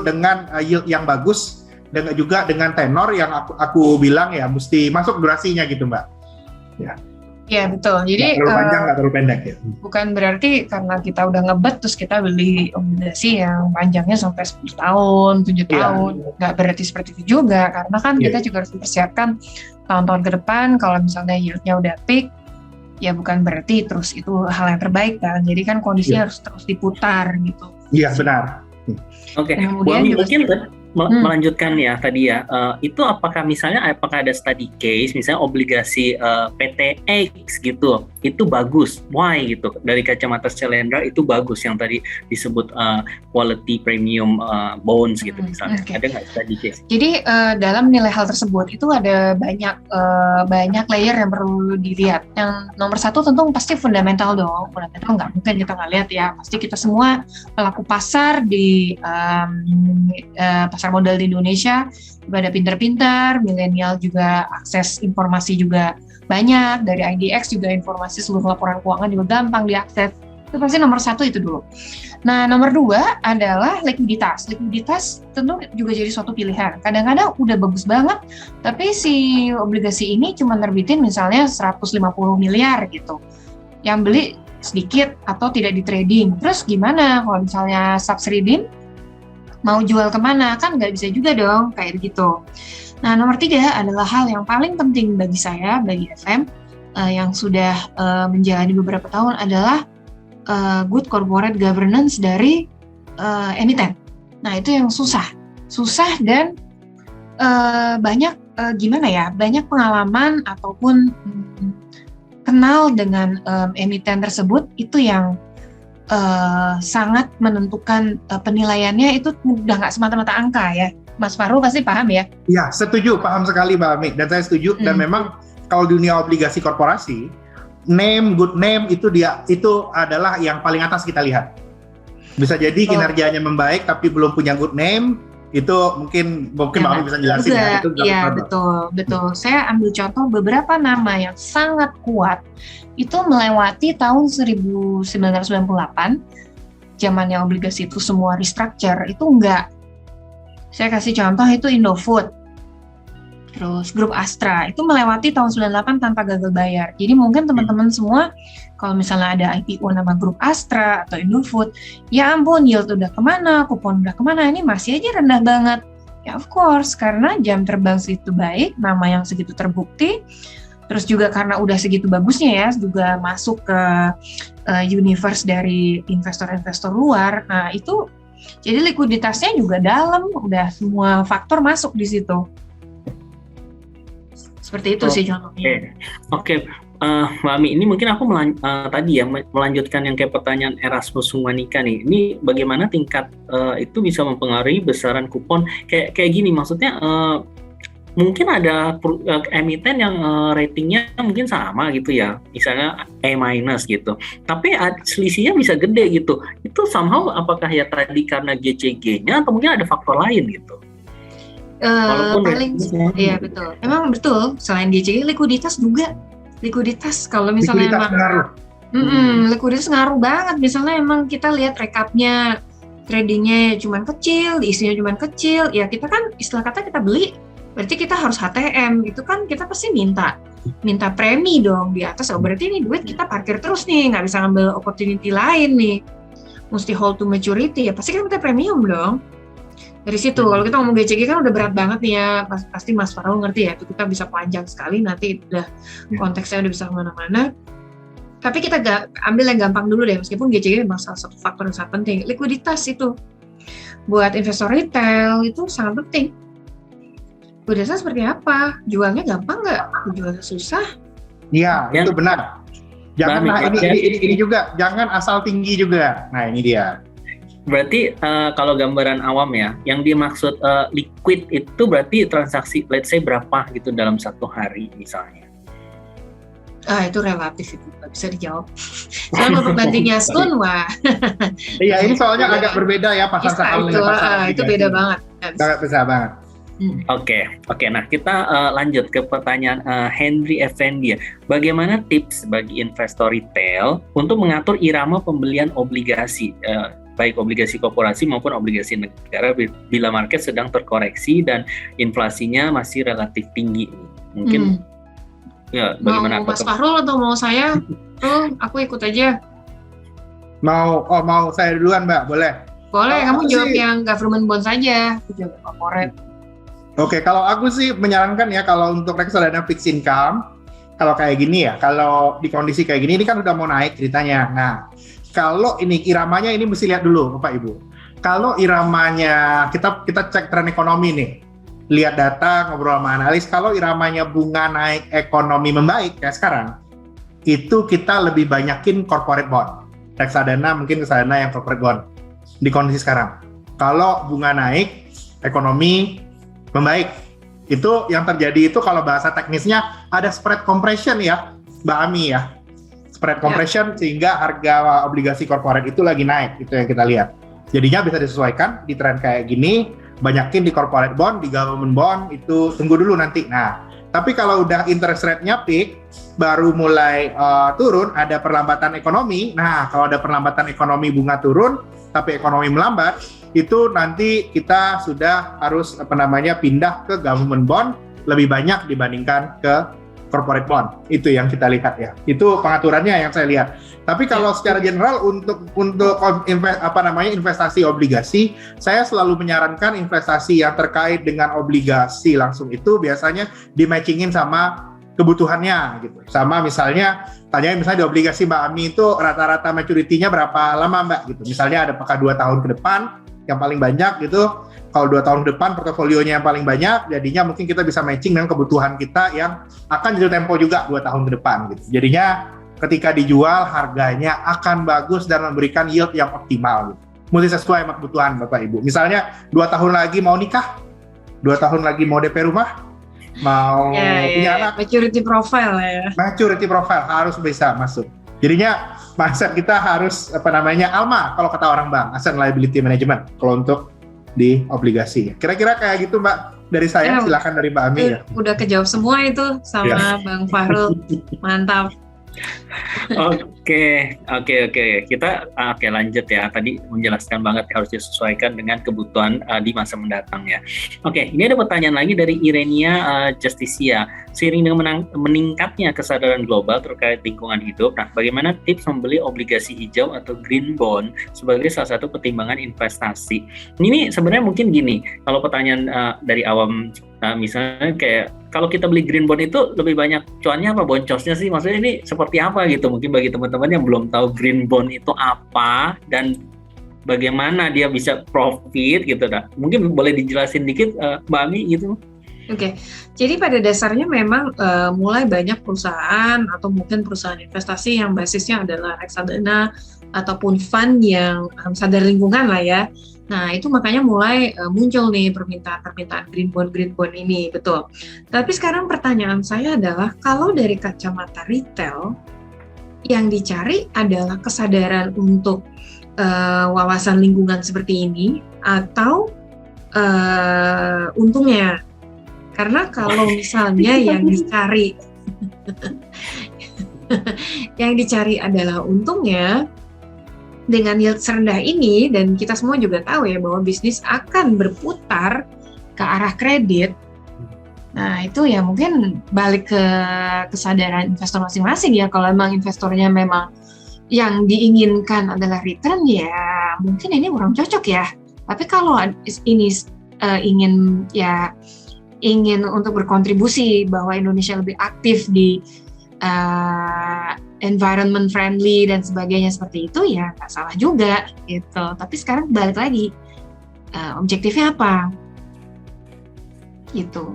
dengan yield yang bagus dan juga dengan tenor yang aku bilang ya mesti masuk durasinya gitu Mbak. Ya betul. Jadi nggak terlalu panjang nggak terlalu pendek ya. Bukan berarti karena kita udah ngebet terus kita beli obligasi yang panjangnya sampai 10 tahun, 7 tahun. Nggak berarti seperti itu juga karena kan kita juga harus mempersiapkan tahun-tahun ke depan kalau misalnya yieldnya udah peak. ya bukan berarti terus itu hal yang terbaik kan. Jadi kan kondisinya harus terus diputar gitu. Iya, benar. Oke, Kemudian juga mungkin melanjutkan ya tadi ya, itu apakah ada study case, misalnya obligasi PTX gitu, itu bagus, why gitu, dari kacamata Shalendra itu bagus yang tadi disebut quality premium bonds gitu misalnya, ada nggak study case? Jadi dalam nilai hal tersebut itu ada banyak layer yang perlu dilihat. Yang nomor satu tentu pasti fundamental dong, fundamental nggak mungkin kita nggak lihat ya, pasti kita semua pelaku pasar di pasar modal di Indonesia pada pintar-pintar, milenial juga akses informasi juga banyak, dari IDX juga informasi seluruh laporan keuangan juga gampang diakses. Itu pasti nomor satu itu dulu. Nah, nomor dua adalah likuiditas. Likuiditas tentu juga jadi suatu pilihan. Kadang-kadang udah bagus banget, tapi si obligasi ini cuma nerbitin misalnya 150 miliar gitu. Yang beli sedikit atau tidak di trading. Terus gimana kalau misalnya subs-redeem? Mau jual kemana? Kan nggak bisa juga dong, kayak gitu. Nah, nomor tiga adalah hal yang paling penting bagi saya, bagi FM, yang sudah menjalani beberapa tahun adalah good corporate governance dari emiten. Nah, itu yang susah dan banyak banyak pengalaman ataupun kenal dengan emiten tersebut itu yang sangat menentukan penilaiannya. Itu udah nggak semata-mata angka ya. Mas Fahrul pasti paham ya? Ya, setuju, paham sekali Mbak Ami. Dan saya setuju. Dan memang kalau dunia obligasi korporasi, good name itu adalah yang paling atas kita lihat. Bisa jadi kinerjanya membaik tapi belum punya good name, itu mungkin Mbak Ami bisa jelasin ya. Iya, betul. Saya ambil contoh beberapa nama yang sangat kuat itu melewati tahun 1998, zamannya obligasi itu semua restructure, itu enggak. Saya kasih contoh itu Indofood, terus Grup Astra, itu melewati tahun 98 tanpa gagal bayar. Jadi mungkin teman-teman semua, kalau misalnya ada IPO nama Grup Astra atau Indofood, ya ampun yield udah kemana, kupon udah kemana, ini masih aja rendah banget. Ya of course, karena jam terbang segitu baik, nama yang segitu terbukti, terus juga karena udah segitu bagusnya ya, juga masuk ke universe dari investor-investor luar. Nah itu, jadi likuiditasnya juga dalam, udah semua faktor masuk di situ. Seperti itu sih contohnya. Oke. Mbak Ami, ini mungkin aku tadi ya melanjutkan yang kayak pertanyaan Erasmus Humanika nih. Ini bagaimana tingkat itu bisa mempengaruhi besaran kupon kayak gini, maksudnya mungkin ada emiten yang ratingnya mungkin sama gitu ya, misalnya A- gitu, tapi selisihnya bisa gede gitu. Itu somehow apakah ya tadi karena GCG-nya atau mungkin ada faktor lain gitu? Iya betul. Emang betul. Selain GCG, likuiditas juga. Likuiditas kalau misalnya likuiditas ngaruh banget. Misalnya emang kita lihat rekapnya, tradingnya cuma kecil, isinya cuma kecil. Ya kita kan istilah kata kita beli, berarti kita harus HTM. Itu kan kita pasti minta premi dong di atas. Oh berarti ini duit kita parkir terus nih, nggak bisa ngambil opportunity lain nih. Mesti hold to maturity. Ya pasti kan kita premium dong. Dari situ, kalau kita ngomong GCG kan udah berat banget nih ya, pasti Mas Fahrul ngerti ya, itu kita bisa panjang sekali, nanti udah konteksnya udah bisa kemana-mana. Tapi kita ambil yang gampang dulu deh, meskipun GCG memang salah satu faktor yang sangat penting. Likuiditas itu, buat investor retail itu sangat penting. Likuiditas seperti apa? Jualnya gampang nggak? Jualnya susah? Iya, itu benar. Jangan ini juga, jangan asal tinggi juga. Nah ini dia. Berarti kalau gambaran awam ya, yang dimaksud liquid itu berarti transaksi let's say berapa gitu dalam satu hari misalnya? Itu relatif, itu nggak bisa dijawab. Soalnya pembandingnya Stone, wah. Iya, ini soalnya agak berbeda ya pasar saham dengan pasar itu beda banget. Sangat besar banget. Oke. Nah kita lanjut ke pertanyaan Henry Effendi. Bagaimana tips bagi investor retail untuk mengatur irama pembelian obligasi? Baik obligasi korporasi maupun obligasi negara bila market sedang terkoreksi dan inflasinya masih relatif tinggi. Mungkin ya bagaimana? Mau Mas Fahrul atau mau saya? Aku ikut aja. Mau saya duluan Mbak, boleh? Boleh, kamu jawab yang government bond saja, aku jawab corporate. Oke, kalau aku sih menyarankan ya kalau untuk reksadana fixed income, kalau kayak gini ya, kalau di kondisi kayak gini, ini kan udah mau naik ceritanya. Nah, kalau ini iramanya ini mesti lihat dulu Bapak Ibu. Kalau iramanya, kita cek tren ekonomi nih, lihat data, ngobrol sama analis, kalau iramanya bunga naik, ekonomi membaik kayak sekarang, itu kita lebih banyakin corporate bond. Reksadana mungkin reksadana yang corporate bond di kondisi sekarang. Kalau bunga naik, ekonomi membaik. Itu yang terjadi itu kalau bahasa teknisnya ada spread compression ya, Mbak Ami ya. Spread compression sehingga harga obligasi corporate itu lagi naik, itu yang kita lihat. Jadinya bisa disesuaikan di tren kayak gini, banyakin di corporate bond, di government bond, itu tunggu dulu nanti. Nah, tapi kalau udah interest rate-nya peak, baru mulai turun, ada perlambatan ekonomi. Nah, kalau ada perlambatan ekonomi bunga turun, tapi ekonomi melambat, itu nanti kita sudah harus pindah ke government bond lebih banyak dibandingkan ke corporate bond. Itu yang kita lihat ya. Itu pengaturannya yang saya lihat. Tapi kalau secara general untuk investasi obligasi, saya selalu menyarankan investasi yang terkait dengan obligasi langsung itu biasanya di-matchingin sama kebutuhannya gitu. Sama misalnya tanyain misalnya di obligasi Mbak Ami itu rata-rata maturity-nya berapa lama Mbak gitu. Misalnya ada apakah 2 tahun ke depan yang paling banyak gitu. Kalau 2 tahun ke depan portofolionya yang paling banyak, jadinya mungkin kita bisa matching dengan kebutuhan kita yang akan jatuh tempo juga 2 tahun ke depan gitu. Jadinya ketika dijual harganya akan bagus dan memberikan yield yang optimal gitu. Mesti sesuai sama kebutuhan Bapak Ibu. Misalnya 2 tahun lagi mau nikah, 2 tahun lagi mau DP rumah, mau punya anak. Maturity profile ya. Maturity profile harus bisa masuk. Jadinya mindset kita harus ALMA kalau kata orang Bang, Asset Liability Management kalau untuk di obligasi. Kira-kira kayak gitu Mbak dari saya, silakan dari Mbak Ami ya. Udah kejawab semua itu sama Bang Fahrul. Mantap. Oke. Kita lanjut ya. Tadi menjelaskan banget harus disesuaikan dengan kebutuhan di masa mendatang ya. Oke, ini ada pertanyaan lagi dari Irenia Justicia. Seiring dengan meningkatnya kesadaran global terkait lingkungan hidup, nah bagaimana tips membeli obligasi hijau atau green bond sebagai salah satu pertimbangan investasi? Ini sebenarnya mungkin gini, kalau pertanyaan dari awam misalnya kayak kalau kita beli green bond itu lebih banyak cuannya apa boncosnya sih? Maksudnya ini seperti apa gitu? Mungkin bagi teman-teman yang belum tahu green bond itu apa dan bagaimana dia bisa profit gitu dah. Mungkin boleh dijelasin dikit Mbak Ami gitu. Oke, jadi pada dasarnya memang mulai banyak perusahaan atau mungkin perusahaan investasi yang basisnya adalah reksadana ataupun fund yang sadar lingkungan lah ya. Nah, itu makanya mulai muncul nih permintaan green bond ini, betul. Tapi sekarang pertanyaan saya adalah, kalau dari kacamata retail, yang dicari adalah kesadaran untuk wawasan lingkungan seperti ini, atau untungnya. Karena kalau misalnya yang dicari adalah untungnya, dengan yield serendah ini, dan kita semua juga tahu ya bahwa bisnis akan berputar ke arah kredit. Nah, itu ya mungkin balik ke kesadaran investor masing-masing ya. Kalau emang investornya memang yang diinginkan adalah return, ya mungkin ini kurang cocok ya. Tapi kalau ini ingin untuk berkontribusi bahwa Indonesia lebih aktif di environment friendly dan sebagainya seperti itu, ya nggak salah juga gitu. Tapi sekarang balik lagi, objektifnya apa gitu.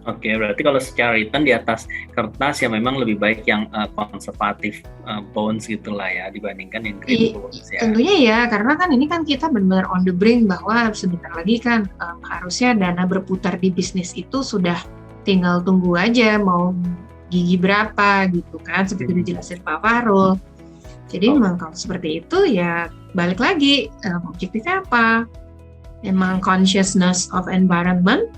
Oke, berarti kalau secara return di atas kertas ya memang lebih baik yang konservatif bonds gitulah ya dibandingkan yang green bonds ya. Tentunya ya, karena kan ini kan kita benar-benar on the brink bahwa sebentar lagi kan harusnya dana berputar di bisnis itu sudah tinggal tunggu aja mau gigi berapa gitu kan, seperti dijelasin Pak Fahrul. Jadi memang kalau seperti itu ya balik lagi, objektifnya apa? Emang consciousness of environment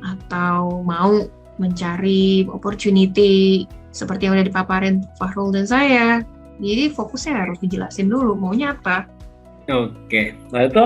atau mau mencari opportunity seperti yang udah dipaparin Fahrul dan saya. Jadi fokusnya harus dijelasin dulu maunya apa. Oke, nah itu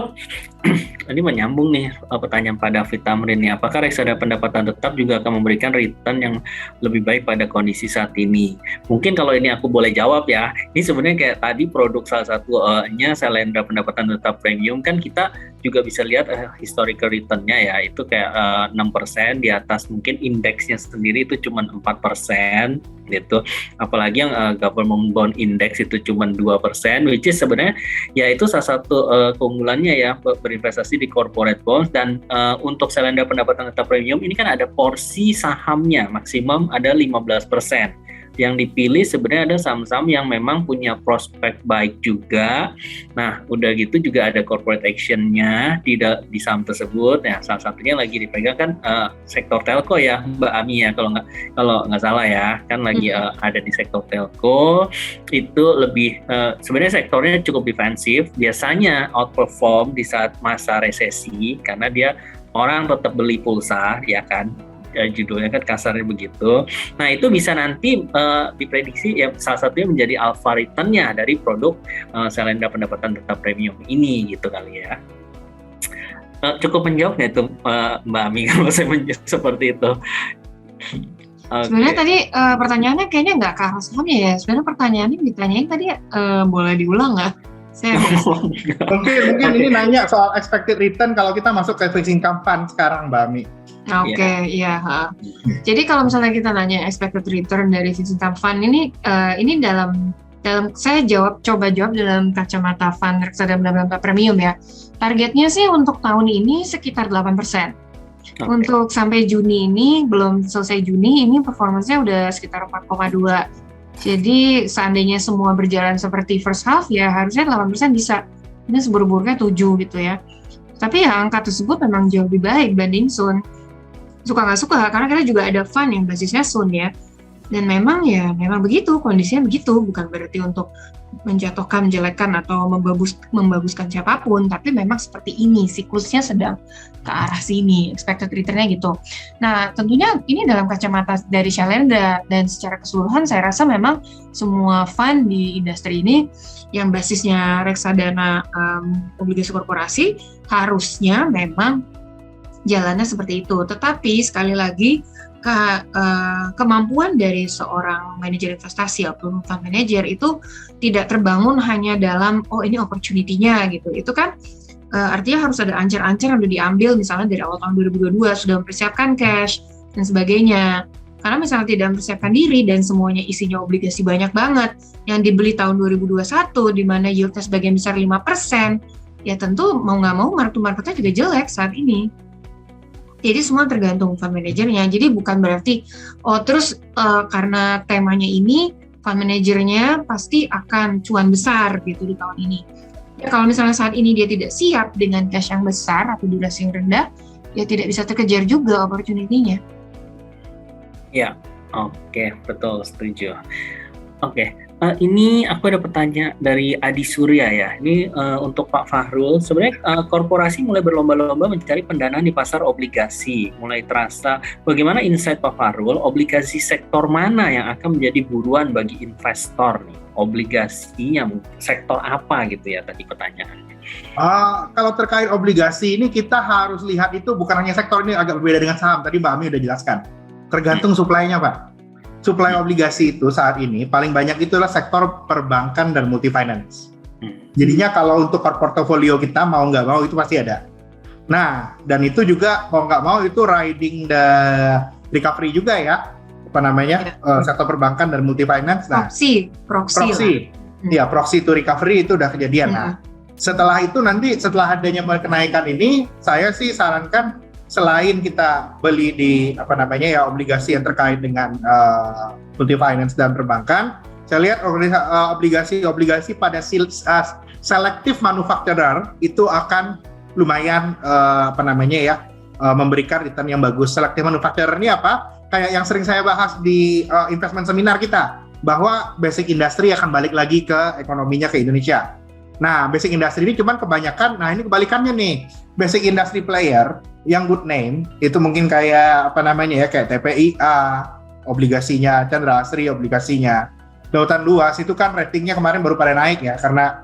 ini menyambung nih pertanyaan pada David Tamrin nih, apakah reksadana pendapatan tetap juga akan memberikan return yang lebih baik pada kondisi saat ini? Mungkin kalau ini aku boleh jawab ya, ini sebenarnya kayak tadi produk salah satunya Shalendra pendapatan tetap premium kan kita juga bisa lihat historical return-nya ya, itu kayak 6% di atas mungkin indeksnya sendiri itu cuma 4% gitu. Apalagi yang government bond index itu cuma 2%, which is sebenarnya ya itu salah satu keunggulannya ya berinvestasi di corporate bonds. Dan untuk Shalendra pendapatan tetap premium ini kan ada porsi sahamnya maksimum ada 15%. Yang dipilih sebenarnya ada saham-saham yang memang punya prospek baik juga. Nah, udah gitu juga ada corporate action-nya di saham tersebut. Nah, salah satunya lagi dipegang kan sektor telco ya, Mbak Ami ya, kalau nggak salah ya, kan lagi ada di sektor telco. Itu lebih sebenarnya sektornya cukup defensif. Biasanya outperform di saat masa resesi karena dia orang tetap beli pulsa, ya kan. Judulnya kan kasarnya begitu. Nah itu bisa nanti diprediksi ya salah satunya menjadi alpha return-nya dari produk Shalendra pendapatan tetap premium ini gitu kali ya. Cukup menjawab nggak itu Mbak Ami kalau saya menjawab seperti itu? Sebenarnya tadi pertanyaannya kayaknya nggak ke arah sahamnya ya. Sebenarnya pertanyaannya ditanyain tadi boleh diulang nggak? Mungkin ini nanya soal expected return kalau kita masuk ke fixed income fund sekarang Mbak Ami. Oke, iya. Jadi kalau misalnya kita nanya expected return dari fixed income fund ini dalam saya coba jawab dalam kacamata fund reksadana pendapatan premium ya. Targetnya sih untuk tahun ini sekitar 8%. Okay. Untuk sampai Juni ini, belum selesai Juni, ini performance-nya udah sekitar 4,2. Jadi seandainya semua berjalan seperti first half ya harusnya 8% bisa. Ini seburuk-buruknya 7 gitu ya. Tapi ya angka tersebut memang jauh lebih baik banding Sun. Suka nggak suka, karena kita juga ada fund yang basisnya Sun ya. Dan memang begitu, kondisinya begitu. Bukan berarti untuk menjatuhkan, menjelekkan, atau membaguskan siapapun, tapi memang seperti ini, siklusnya sedang ke arah sini, expected return-nya gitu. Nah, tentunya ini dalam kacamata dari Shalendra, dan secara keseluruhan saya rasa memang semua fund di industri ini yang basisnya reksadana obligasi korporasi, harusnya memang jalannya seperti itu. Tetapi sekali lagi kemampuan dari seorang manajer investasi atau fund manager itu tidak terbangun hanya dalam ini opportunity-nya gitu. Itu kan artinya harus ada ancar-ancar yang udah diambil misalnya dari awal tahun 2022 sudah mempersiapkan cash dan sebagainya. Karena misalnya tidak mempersiapkan diri dan semuanya isinya obligasi banyak banget yang dibeli tahun 2021 di mana yieldnya sebagian besar 5%, ya tentu mau nggak mau mark-to-marketnya juga jelek saat ini. Jadi semua tergantung fund manajernya. Jadi bukan berarti karena temanya ini fund manajernya pasti akan cuan besar gitu di tahun ini. Ya, kalau misalnya saat ini dia tidak siap dengan cash yang besar atau durasi yang rendah, ya tidak bisa terkejar juga opportunity-nya. Ya, oke, betul, setuju. Oke. Ini aku ada pertanyaan dari Adi Surya ya. Ini untuk Pak Fahrul. Sebenarnya korporasi mulai berlomba-lomba mencari pendanaan di pasar obligasi. Mulai terasa. Bagaimana insight Pak Fahrul? Obligasi sektor mana yang akan menjadi buruan bagi investor nih? Obligasinya sektor apa gitu ya tadi pertanyaannya. Kalau terkait obligasi ini kita harus lihat itu bukan hanya sektor, ini agak berbeda dengan saham. Tadi Mbak Ami udah jelaskan. Tergantung supply-nya Pak. Suplai obligasi itu saat ini paling banyak itulah sektor perbankan dan multifinance. Jadinya kalau untuk portofolio kita mau nggak mau itu pasti ada. Nah, dan itu juga mau nggak mau itu riding the recovery juga ya. Apa namanya? Sektor perbankan dan multifinance. Nah, proxy. Ya, proxy to recovery itu udah kejadian. Nah, setelah itu nanti setelah adanya kenaikan ini, saya sih sarankan selain kita beli di obligasi yang terkait dengan multifinance dan perbankan, saya lihat obligasi pada selective manufacturer itu akan lumayan memberikan return yang bagus. Selective manufacturer ini apa? Kayak yang sering saya bahas di investment seminar kita, bahwa basic industry akan balik lagi ke ekonominya ke Indonesia. Nah, basic industry ini cuman kebanyakan, ini kebalikannya nih. Basic industry player yang good name itu mungkin kayak kayak TPIA, obligasinya Chandra Asri, obligasinya Lautan Luas itu kan ratingnya kemarin baru pada naik ya karena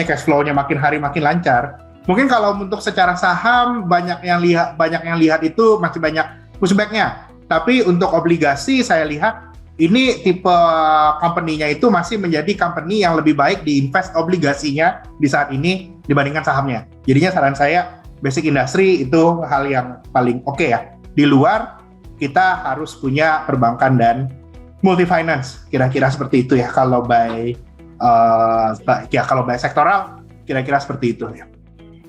cash flow-nya makin hari makin lancar. Mungkin kalau untuk secara saham banyak yang lihat itu masih banyak pushback-nya. Tapi untuk obligasi saya lihat ini tipe company-nya itu masih menjadi company yang lebih baik diinvest obligasinya di saat ini dibandingkan sahamnya. Jadinya saran saya basic industry itu hal yang paling oke ya. Di luar kita harus punya perbankan dan multi finance, kira-kira seperti itu ya. Kalau by sektoral kira-kira seperti itu ya.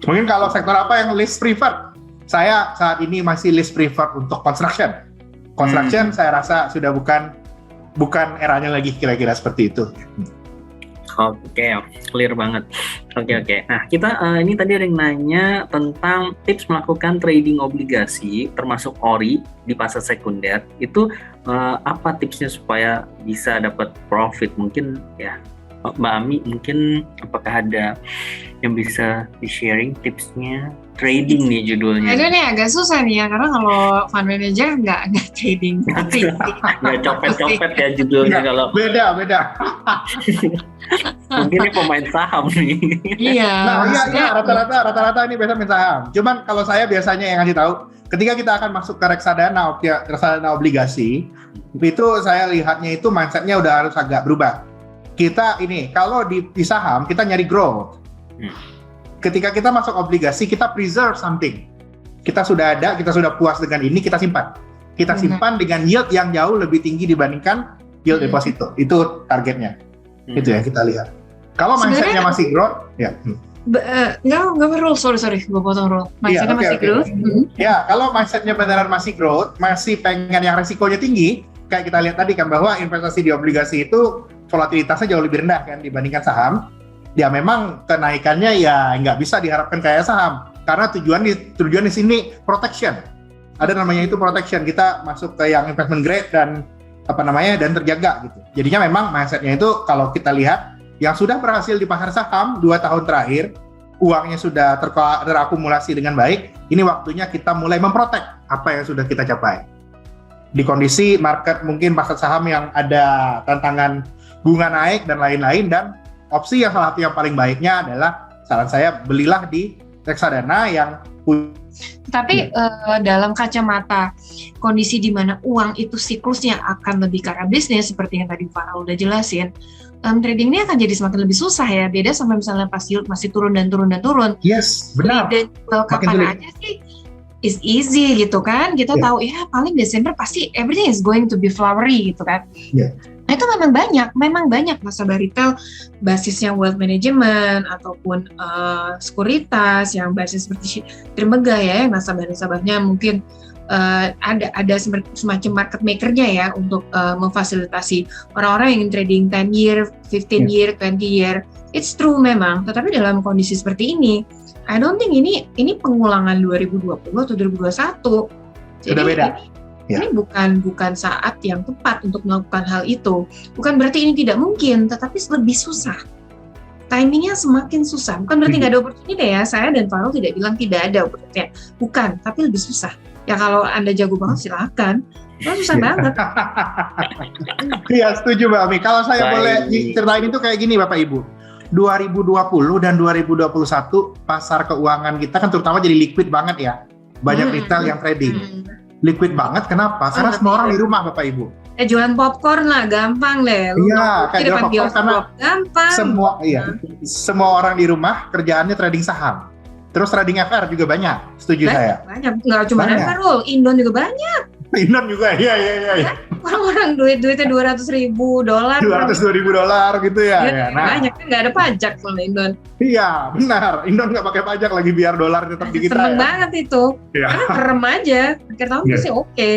Mungkin kalau sektor apa yang least preferred? Saya saat ini masih least preferred untuk construction. Construction saya rasa sudah bukan eranya lagi, kira-kira seperti itu. Oke, clear banget. Oke. Nah, kita ini tadi ada yang nanya tentang tips melakukan trading obligasi, termasuk ORI di pasar sekunder. Itu apa tipsnya supaya bisa dapat profit? Mungkin ya, Mbak Ami, mungkin apakah ada yang bisa di-sharing tipsnya? Trading nih judulnya. Itu nih agak susah nih ya, karena kalau fund manager nggak trading. Nggak copet-copet ya judulnya kalau. Beda. Mungkin ini pemain saham nih. Iya. Nah, iya, rata-rata ini biasa main saham. Cuman kalau saya biasanya yang ngasih tahu, ketika kita akan masuk ke reksadana obligasi, itu saya lihatnya itu mindsetnya udah harus agak berubah. Kita ini, kalau di saham, kita nyari growth. Ketika kita masuk obligasi, kita preserve something. Kita sudah ada, kita sudah puas dengan ini, kita simpan. Kita simpan dengan yield yang jauh lebih tinggi dibandingkan yield deposito. Itu targetnya. Itu ya, kita lihat. Kalau mindsetnya masih growth, ya. Nggak perlu, sorry, gue potong rule. Mindsetnya masih growth. Ya, kalau mindsetnya beneran masih growth, masih pengen yang resikonya tinggi, kayak kita lihat tadi kan, bahwa investasi di obligasi itu volatilitasnya jauh lebih rendah kan dibandingkan saham. Ya memang kenaikannya ya nggak bisa diharapkan kayak saham, karena tujuan di sini protection. Ada namanya itu protection, kita masuk ke yang investment grade dan dan terjaga gitu. Jadinya memang mindsetnya itu kalau kita lihat yang sudah berhasil di pasar saham 2 tahun terakhir, uangnya sudah terakumulasi dengan baik, ini waktunya kita mulai memprotek apa yang sudah kita capai. Di kondisi market mungkin pasar saham yang ada tantangan bunga naik dan lain-lain, dan opsi yang salah satu yang paling baiknya adalah saran saya belilah di reksadana yang tapi dalam kacamata kondisi di mana uang itu siklusnya akan lebih ke arah bisnis seperti yang tadi Farah udah jelasin, trading ini akan jadi semakin lebih susah ya, beda sama misalnya pas yield masih turun dan turun. Yes, benar. Dan kapan aja sih is easy gitu kan, kita tahu ya paling Desember pasti everything is going to be flowery gitu kan. Nah itu memang banyak nasabah retail basisnya wealth management ataupun sekuritas yang basis seperti Trimegah ya, yang nasabahnya mungkin ada semacam market makernya ya untuk memfasilitasi orang-orang yang ingin trading 10 year, 15 year, 20 year. It's true memang, tetapi dalam kondisi seperti ini, I don't think ini pengulangan 2020 atau 2021. Jadi sudah beda. Ini bukan saat yang tepat untuk melakukan hal itu. Bukan berarti ini tidak mungkin, tetapi lebih susah. Timingnya semakin susah. Bukan berarti nggak ada opportunity ya. Saya dan Farul tidak bilang tidak ada opportunity. Bukan, tapi lebih susah. Ya kalau Anda jago banget silakan. Itu susah banget. Iya, setuju Mbak Ami. Kalau saya boleh ceritain itu kayak gini Bapak Ibu. 2020 dan 2021 pasar keuangan kita kan terutama jadi liquid banget ya. Banyak retail yang trading. Liquid banget, kenapa? Karena semua orang di rumah Bapak Ibu. Jualan popcorn lah, gampang deh. Iya, kayak jualan popcorn karena gampang. Semua orang di rumah kerjaannya trading saham. Terus trading FR juga banyak, setuju saya. Banyak, nggak cuma FR, Indon juga banyak. Indon juga, iya. Orang-orang duitnya $200,000, $200,000 gitu ya. Nah, banyak kan nggak ada pajak sama Indon. Iya, benar. Indon nggak pakai pajak lagi biar dolar tetap di kita. Seneng banget itu. Karena merem aja. Akhir tahun sih oke.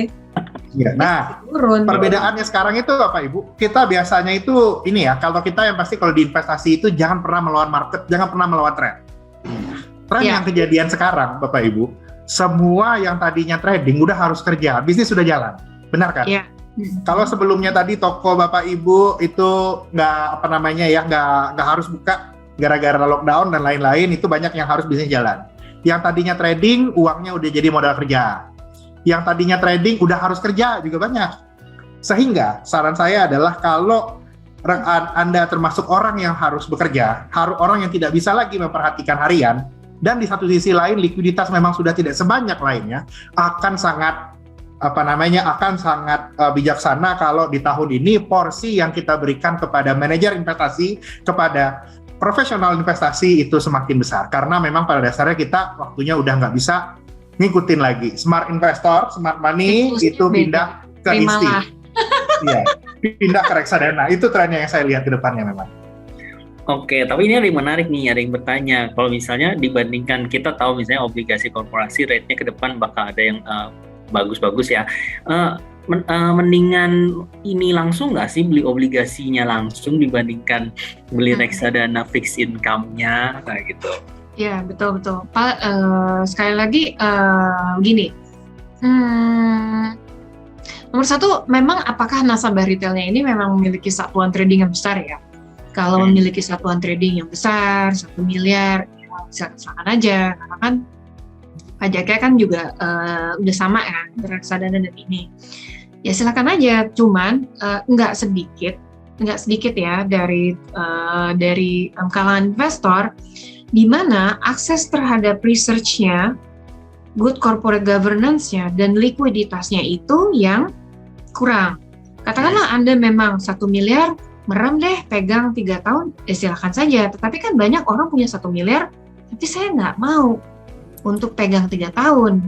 Iya. Nah, perbedaannya sekarang itu Bapak Ibu, kita biasanya itu ini ya, kalau kita yang pasti kalau di investasi itu jangan pernah melawan market, jangan pernah melawan tren. Tren yang kejadian sekarang Bapak Ibu, semua yang tadinya trading udah harus kerja, bisnis sudah jalan, benar kan? Iya. Kalau sebelumnya tadi toko Bapak Ibu itu nggak harus buka gara-gara lockdown dan lain-lain, itu banyak yang harus bisnis jalan. Yang tadinya trading uangnya udah jadi modal kerja. Yang tadinya trading udah harus kerja juga banyak. Sehingga saran saya adalah kalau Anda termasuk orang yang harus bekerja, orang yang tidak bisa lagi memperhatikan harian, dan di satu sisi lain likuiditas memang sudah tidak sebanyak lainnya, akan sangat bijaksana kalau di tahun ini porsi yang kita berikan kepada manajer investasi, kepada profesional investasi itu semakin besar. Karena memang pada dasarnya kita waktunya udah nggak bisa ngikutin lagi. Smart investor, smart money itu pindah ke insti. Iya, pindah ke reksadana. Itu trennya yang saya lihat ke depannya memang. Oke, tapi ini ada yang menarik nih, ada yang bertanya. Kalau misalnya dibandingkan, kita tahu misalnya obligasi korporasi rate-nya ke depan bakal ada yang bagus-bagus ya. Mendingan ini langsung nggak sih beli obligasinya langsung dibandingkan beli reksadana fixed income-nya, kayak gitu. Ya, betul. Pak, sekali lagi gini. Nomor satu, memang apakah nasabah retailnya ini memang memiliki satuan trading yang besar ya? Kalau memiliki satuan trading yang besar, 1 miliar, ya silakan aja. Karena kan pajaknya kan juga udah sama ya, reksadana dan ini. Ya silakan aja, cuman nggak sedikit ya dari kalangan investor, di mana akses terhadap research-nya, good corporate governance-nya, dan likuiditasnya itu yang kurang. Katakanlah Anda memang 1 miliar, merem deh, pegang 3 tahun, silakan saja. Tetapi kan banyak orang punya 1 miliar, tapi saya nggak mau untuk pegang 3 tahun.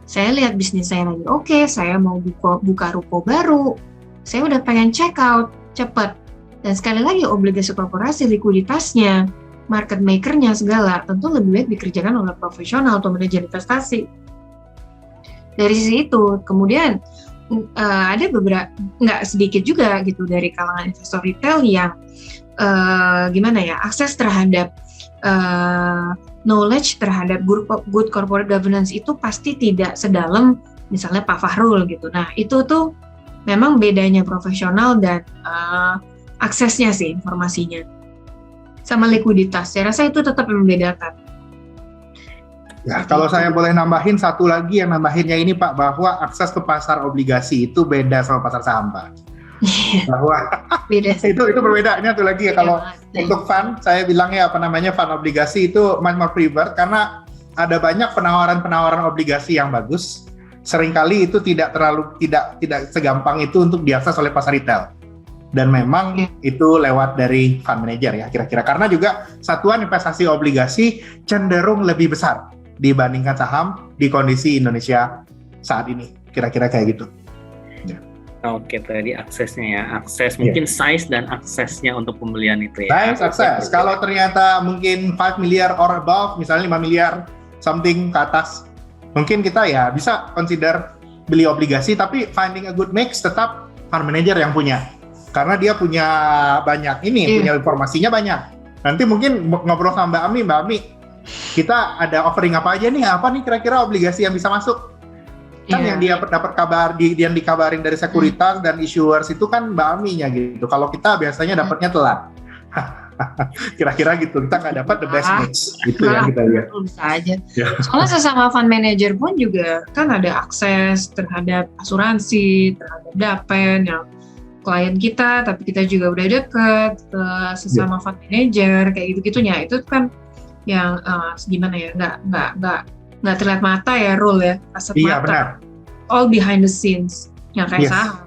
Saya lihat bisnis saya lagi oke, saya mau buka ruko baru, saya udah pengen check out, cepet. Dan sekali lagi obligasi korporasi, likuiditasnya, market maker-nya segala, tentu lebih baik dikerjakan oleh profesional atau manajer investasi. Dari sisi itu, kemudian ada beberapa, nggak sedikit juga gitu dari kalangan investor retail yang akses terhadap knowledge terhadap good corporate governance itu pasti tidak sedalam misalnya Pak Fahrul gitu. Nah itu tuh memang bedanya profesional dan aksesnya sih informasinya sama likuiditas. Saya rasa itu tetap membedakan. Ya, kalau saya boleh nambahin satu lagi, yang nambahinnya ini Pak, bahwa akses ke pasar obligasi itu beda sama pasar saham Pak. Bahwa beda. itu berbeda. Ini satu lagi ya, kalau untuk fund, saya bilangnya fund obligasi itu much more preferred karena ada banyak penawaran obligasi yang bagus. Seringkali itu tidak segampang itu untuk diakses oleh pasar retail. Dan memang itu lewat dari fund manager ya kira-kira. Karena juga satuan investasi obligasi cenderung lebih besar dibandingkan saham di kondisi Indonesia saat ini. Kira-kira kayak gitu. Ya. Oke, tadi aksesnya ya. Akses mungkin size dan aksesnya untuk pembelian itu ya. Size, akses. Kalau ternyata mungkin 5 miliar or above, misalnya 5 miliar something ke atas, mungkin kita ya bisa consider beli obligasi, tapi finding a good mix tetap fund manager yang punya. Karena dia punya banyak punya informasinya banyak. Nanti mungkin ngobrol sama Mbak Ami, kita ada offering apa aja nih? Apa nih kira-kira obligasi yang bisa masuk? Kan yang dia dapat kabar, yang dikabarin dari sekuritas dan issuers itu kan Mbak Ami-nya gitu. Kalau kita biasanya dapatnya telat. Kira-kira gitu, kita nggak dapat the best mix. Gitu yang kita lihat. Bisa aja. Soalnya sesama fund manager pun juga kan ada akses terhadap asuransi, terhadap dapen yang klien kita, tapi kita juga udah deket ke sesama fund manager kayak gitu-gitunya. Itu kan yang gimana ya, nggak terlihat mata ya, Rul ya, kasat mata. Iya benar. All behind the scenes yang kayak saham.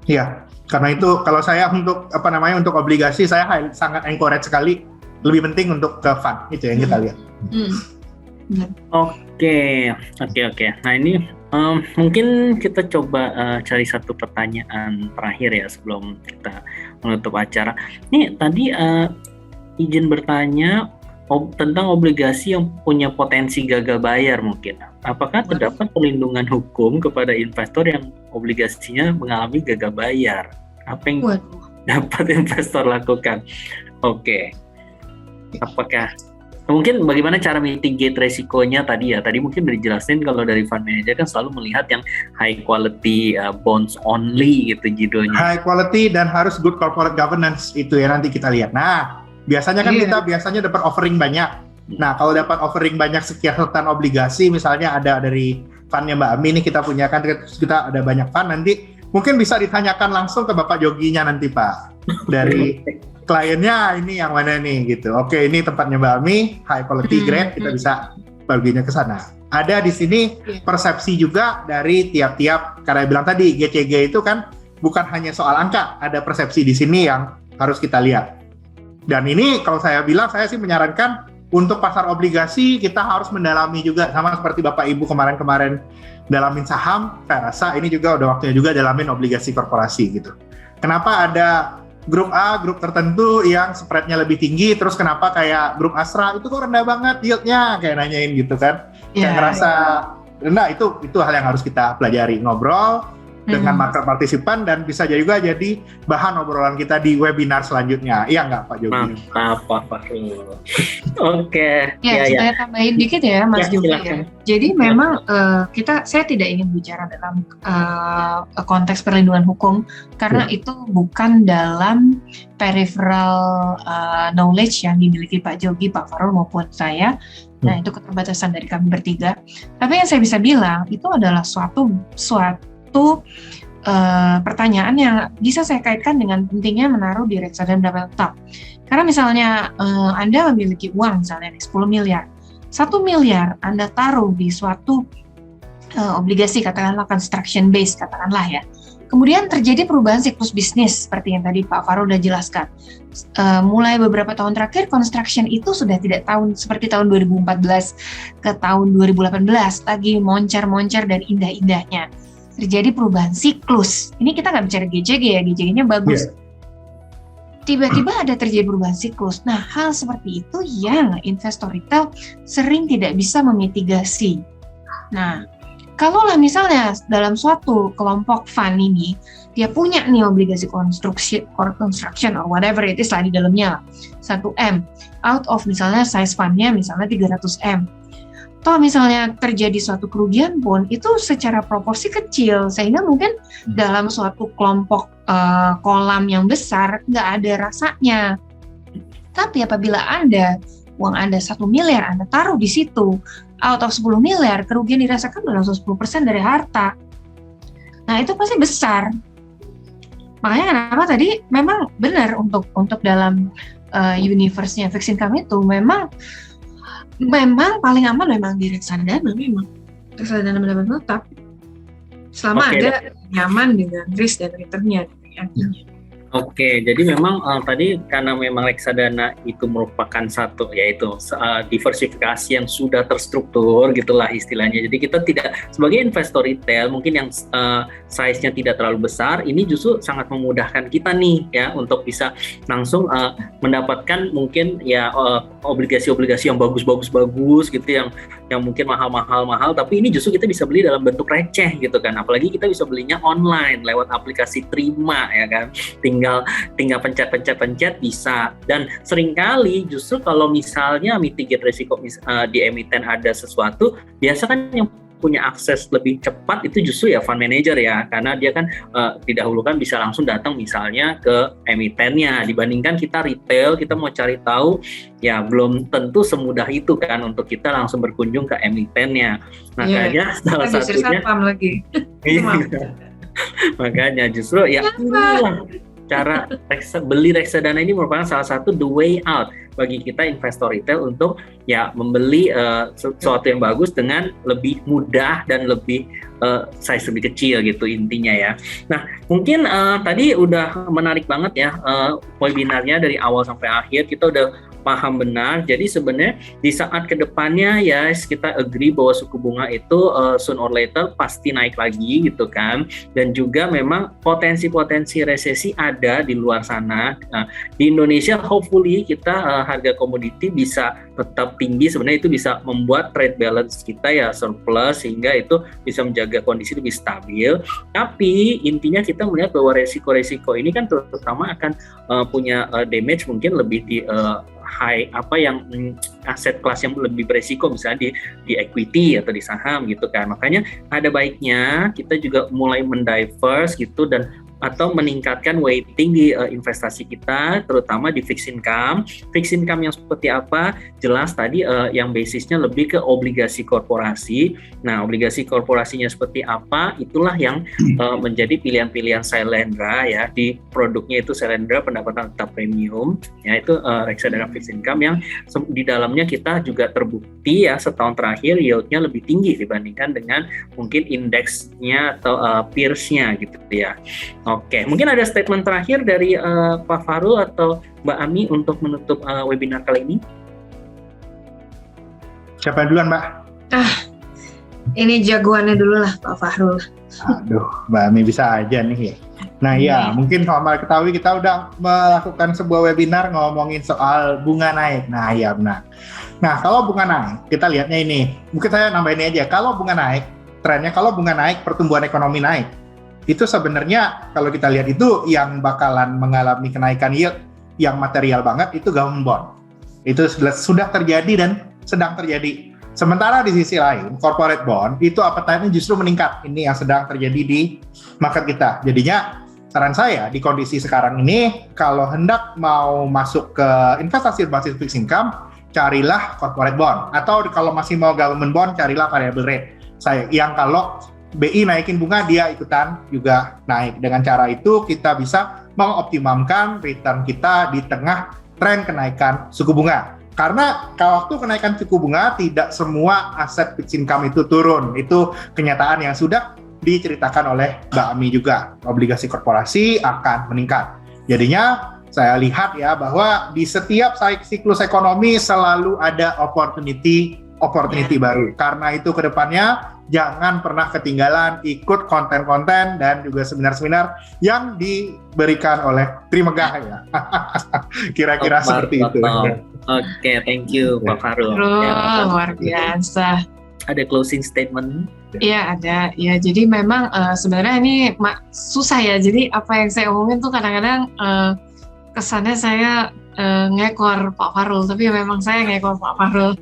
Iya, karena itu kalau saya untuk untuk obligasi saya sangat encourage sekali. Lebih penting untuk ke fund itu yang kita lihat. Oke. Nah ini mungkin kita coba cari satu pertanyaan terakhir ya sebelum kita menutup acara. Nih tadi izin bertanya tentang obligasi yang punya potensi gagal bayar mungkin. Apakah terdapat perlindungan hukum kepada investor yang obligasinya mengalami gagal bayar? Apa yang dapat investor lakukan? Oke. Apakah mungkin bagaimana cara mitigate resikonya tadi ya? Tadi mungkin udah dijelasin kalau dari fund manager kan selalu melihat yang high quality bonds only gitu judulnya. High quality dan harus good corporate governance itu ya nanti kita lihat. Nah, biasanya kan kita dapat offering banyak. Nah, kalau dapat offering banyak sekian obligasi, misalnya ada dari fundnya Mbak Ami, ini kita punya kan, kita ada banyak fund, nanti mungkin bisa ditanyakan langsung ke Bapak Yoginya nanti Pak, dari kliennya ini yang mana nih gitu. Oke, ini tempatnya Mbak Ami, high quality grade, kita bisa baginya ke sana. Ada di sini persepsi juga dari tiap-tiap, karena bilang tadi GCG itu kan bukan hanya soal angka, ada persepsi di sini yang harus kita lihat. Dan ini kalau saya bilang, saya sih menyarankan untuk pasar obligasi kita harus mendalami juga, sama seperti Bapak Ibu kemarin-kemarin dalamin saham, saya rasa ini juga udah waktunya juga dalamin obligasi korporasi gitu. Kenapa ada grup A, grup tertentu yang spreadnya lebih tinggi, terus kenapa kayak grup Astra itu kok rendah banget yieldnya, kayak nanyain gitu kan. Saya ngerasa rendah, itu hal yang harus kita pelajari, ngobrol dengan market partisipan, dan bisa juga jadi bahan obrolan kita di webinar selanjutnya. Iya nggak Pak Jogi? Mantap Pak Fahrul. Oke. Saya tambahin dikit ya Mas Jogi ya. Jadi memang saya tidak ingin bicara dalam konteks perlindungan hukum, karena itu bukan dalam peripheral knowledge yang dimiliki Pak Jogi, Pak Fahrul maupun saya. Nah, itu keterbatasan dari kami bertiga. Tapi yang saya bisa bilang itu adalah suatu pertanyaan yang bisa saya kaitkan dengan pentingnya menaruh di reksadana pendapatan tetap. Karena misalnya Anda memiliki uang misalnya 10 miliar, 1 miliar Anda taruh di suatu obligasi, katakanlah construction base, katakanlah ya. Kemudian terjadi perubahan siklus bisnis seperti yang tadi Pak Fahrul sudah jelaskan. Mulai beberapa tahun terakhir construction itu sudah tidak seperti tahun 2014 ke tahun 2018 lagi moncer-moncer dan indah-indahnya. Terjadi perubahan siklus. Ini kita nggak bicara GCG ya, GCG-nya bagus. Tiba-tiba ada terjadi perubahan siklus. Nah, hal seperti itu yang investor retail sering tidak bisa memitigasi. Nah, kalaulah misalnya dalam suatu kelompok fund ini, dia punya nih obligasi construction or whatever it is lah di dalamnya, 1M, out of misalnya size fund-nya misalnya 300M. Toh misalnya terjadi suatu kerugian pun itu secara proporsi kecil, sehingga mungkin dalam suatu kelompok kolam yang besar nggak ada rasanya. Tapi apabila uang Anda 1 miliar, Anda taruh di situ, out of 10 miliar, kerugian dirasakan dalam 10% dari harta. Nah, itu pasti besar. Makanya kenapa tadi memang benar untuk dalam universe-nya fixed income itu memang paling aman memang di reksadana, memang reksadana pendapatan tetap selama ada nyaman dengan risk dan return-nya artinya. Oke, jadi memang tadi karena memang reksadana itu merupakan satu, yaitu diversifikasi yang sudah terstruktur gitulah istilahnya. Jadi kita tidak, sebagai investor retail mungkin yang size-nya tidak terlalu besar, ini justru sangat memudahkan kita nih ya untuk bisa langsung mendapatkan mungkin ya obligasi-obligasi yang bagus gitu, yang mungkin mahal, tapi ini justru kita bisa beli dalam bentuk receh gitu kan. Apalagi kita bisa belinya online lewat aplikasi Trima ya kan. Tinggal pencet bisa. Dan seringkali justru kalau misalnya mitigate risiko di emiten ada sesuatu, biasa kan yang punya akses lebih cepat itu justru ya fund manager ya, karena dia kan didahulukan bisa langsung datang misalnya ke emitennya, dibandingkan kita retail, kita mau cari tahu ya belum tentu semudah itu kan untuk kita langsung berkunjung ke emitennya. Makanya salah satunya makanya justru ya inilah cara beli reksadana ini merupakan salah satu the way out bagi kita investor retail untuk ya membeli sesuatu yang bagus dengan lebih mudah dan lebih size lebih kecil gitu intinya ya. Nah mungkin tadi udah menarik banget ya webinarnya dari awal sampai akhir, kita udah paham benar. Jadi sebenarnya di saat kedepannya ya kita agree bahwa suku bunga itu soon or later pasti naik lagi gitu kan, dan juga memang potensi-potensi resesi ada di luar sana. Nah, di Indonesia hopefully kita harga komoditi bisa tetap tinggi, sebenarnya itu bisa membuat trade balance kita ya surplus, sehingga itu bisa menjaga kondisi lebih stabil. Tapi intinya kita melihat bahwa resiko-resiko ini kan terutama akan punya damage mungkin lebih di high aset kelas yang lebih beresiko, misalnya di equity atau di saham gitu kan. Makanya ada baiknya kita juga mulai mendiverse gitu dan atau meningkatkan weighting di investasi kita, terutama di fixed income. Fixed income yang seperti apa? Jelas tadi yang basisnya lebih ke obligasi korporasi. Nah, obligasi korporasinya seperti apa? Itulah yang menjadi pilihan-pilihan Sailendra ya. Di produknya itu Sailendra pendapatan tetap premium, ya itu reksadana fixed income yang di dalamnya kita juga terbukti ya setahun terakhir yieldnya lebih tinggi dibandingkan dengan mungkin indeksnya atau peersnya gitu ya. Oke, mungkin ada statement terakhir dari Pak Fahrul atau Mbak Ami untuk menutup webinar kali ini. Siapa duluan, Mbak? Ini jagoannya dulu lah, Pak Fahrul. Aduh, Mbak Ami bisa aja nih ya. Nah ya, mungkin kalau Mbak ketahui kita udah melakukan sebuah webinar ngomongin soal bunga naik. Nah ya benar. Nah kalau bunga naik, kita lihatnya ini. Mungkin saya nambahin aja, kalau bunga naik, trennya kalau bunga naik, pertumbuhan ekonomi naik. Itu sebenarnya kalau kita lihat itu yang bakalan mengalami kenaikan yield yang material banget itu government bond. Itu sudah terjadi dan sedang terjadi. Sementara di sisi lain, corporate bond itu appetite-nya justru meningkat. Ini yang sedang terjadi di market kita. Jadinya saran saya di kondisi sekarang ini, kalau hendak mau masuk ke investasi berbasis fixed income, carilah corporate bond. Atau kalau masih mau government bond, carilah variable rate. Yang kalau BI naikin bunga, dia ikutan juga naik. Dengan cara itu kita bisa mengoptimalkan return kita di tengah tren kenaikan suku bunga. Karena kalau waktu kenaikan suku bunga, tidak semua aset fixed income itu turun. Itu kenyataan yang sudah diceritakan oleh Mbak Ami juga. Obligasi korporasi akan meningkat. Jadinya saya lihat ya bahwa di setiap siklus ekonomi selalu ada opportunity baru. Karena itu ke depannya jangan pernah ketinggalan ikut konten-konten dan juga seminar-seminar yang diberikan oleh Trimegah ya. Kira-kira seperti itu. Oke, thank you Pak Fahrul. Luar biasa. Ada closing statement? Iya ada. Ya jadi memang sebenarnya ini susah ya. Jadi apa yang saya omongin tuh kadang-kadang kesannya saya ngekor Pak Fahrul, tapi memang saya ngekor Pak Fahrul.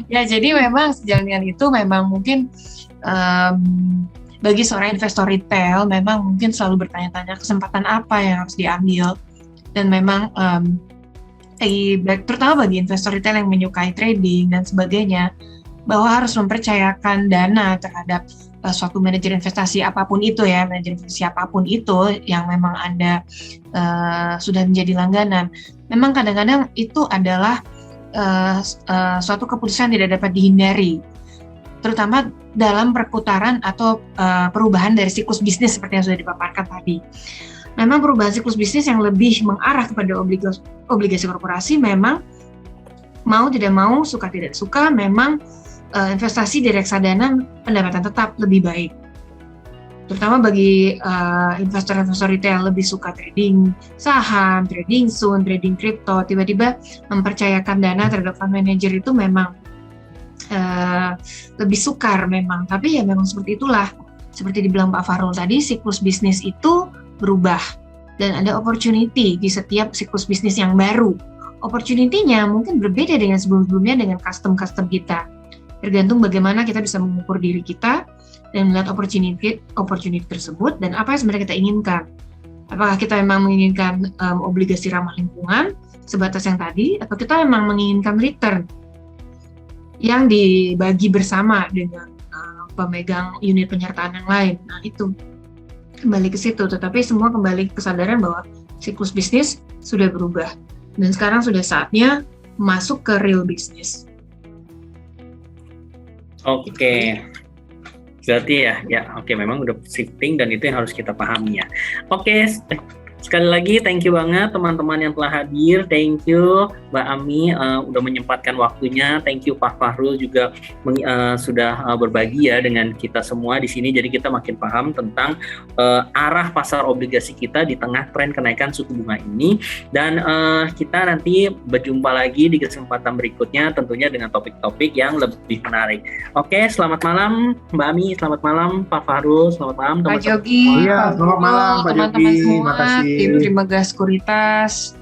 Ya jadi memang sejalan dengan itu memang mungkin bagi seorang investor retail memang mungkin selalu bertanya-tanya kesempatan apa yang harus diambil, dan memang terutama bagi investor retail yang menyukai trading dan sebagainya, bahwa harus mempercayakan dana terhadap suatu manajer investasi apapun itu ya, manajer investasi apapun itu yang memang Anda sudah menjadi langganan. Memang kadang-kadang itu adalah suatu keputusan yang tidak dapat dihindari, terutama dalam perputaran atau perubahan dari siklus bisnis seperti yang sudah dipaparkan tadi. Memang perubahan siklus bisnis yang lebih mengarah kepada obligasi korporasi, memang mau tidak mau, suka tidak suka, memang investasi di reksadana pendapatan tetap lebih baik. Terutama bagi investor-investor retail lebih suka trading saham, trading sun, trading kripto, tiba-tiba mempercayakan dana terhadap fund manager itu memang lebih sukar memang. Tapi ya memang seperti itulah. Seperti dibilang Pak Fahrul tadi, siklus bisnis itu berubah dan ada opportunity di setiap siklus bisnis yang baru. Opportunity-nya mungkin berbeda dengan sebelum-sebelumnya dengan custom kita. Tergantung bagaimana kita bisa mengukur diri kita dan melihat opportunity tersebut dan apa yang sebenarnya kita inginkan. Apakah kita memang menginginkan obligasi ramah lingkungan sebatas yang tadi, atau kita memang menginginkan return yang dibagi bersama dengan pemegang unit penyertaan yang lain. Nah itu kembali ke situ, tetapi semua kembali kesadaran bahwa siklus bisnis sudah berubah dan sekarang sudah saatnya masuk ke real business. Oke. Berarti oke, memang udah shifting dan itu yang harus kita pahami ya. Oke, sekali lagi thank you banget teman-teman yang telah hadir. Thank you Mbak Ami udah menyempatkan waktunya. Thank you Pak Fahrul juga sudah berbagi ya dengan kita semua di sini. Jadi kita makin paham tentang arah pasar obligasi kita di tengah tren kenaikan suku bunga ini. Dan kita nanti berjumpa lagi di kesempatan berikutnya tentunya dengan topik-topik yang lebih menarik. Oke, selamat malam Mbak Ami, selamat malam Pak Fahrul, selamat malam Pak Jogi. Iya, selamat malam Pak Jogi. Teman-teman semua, tim Trimegah Sekuritas.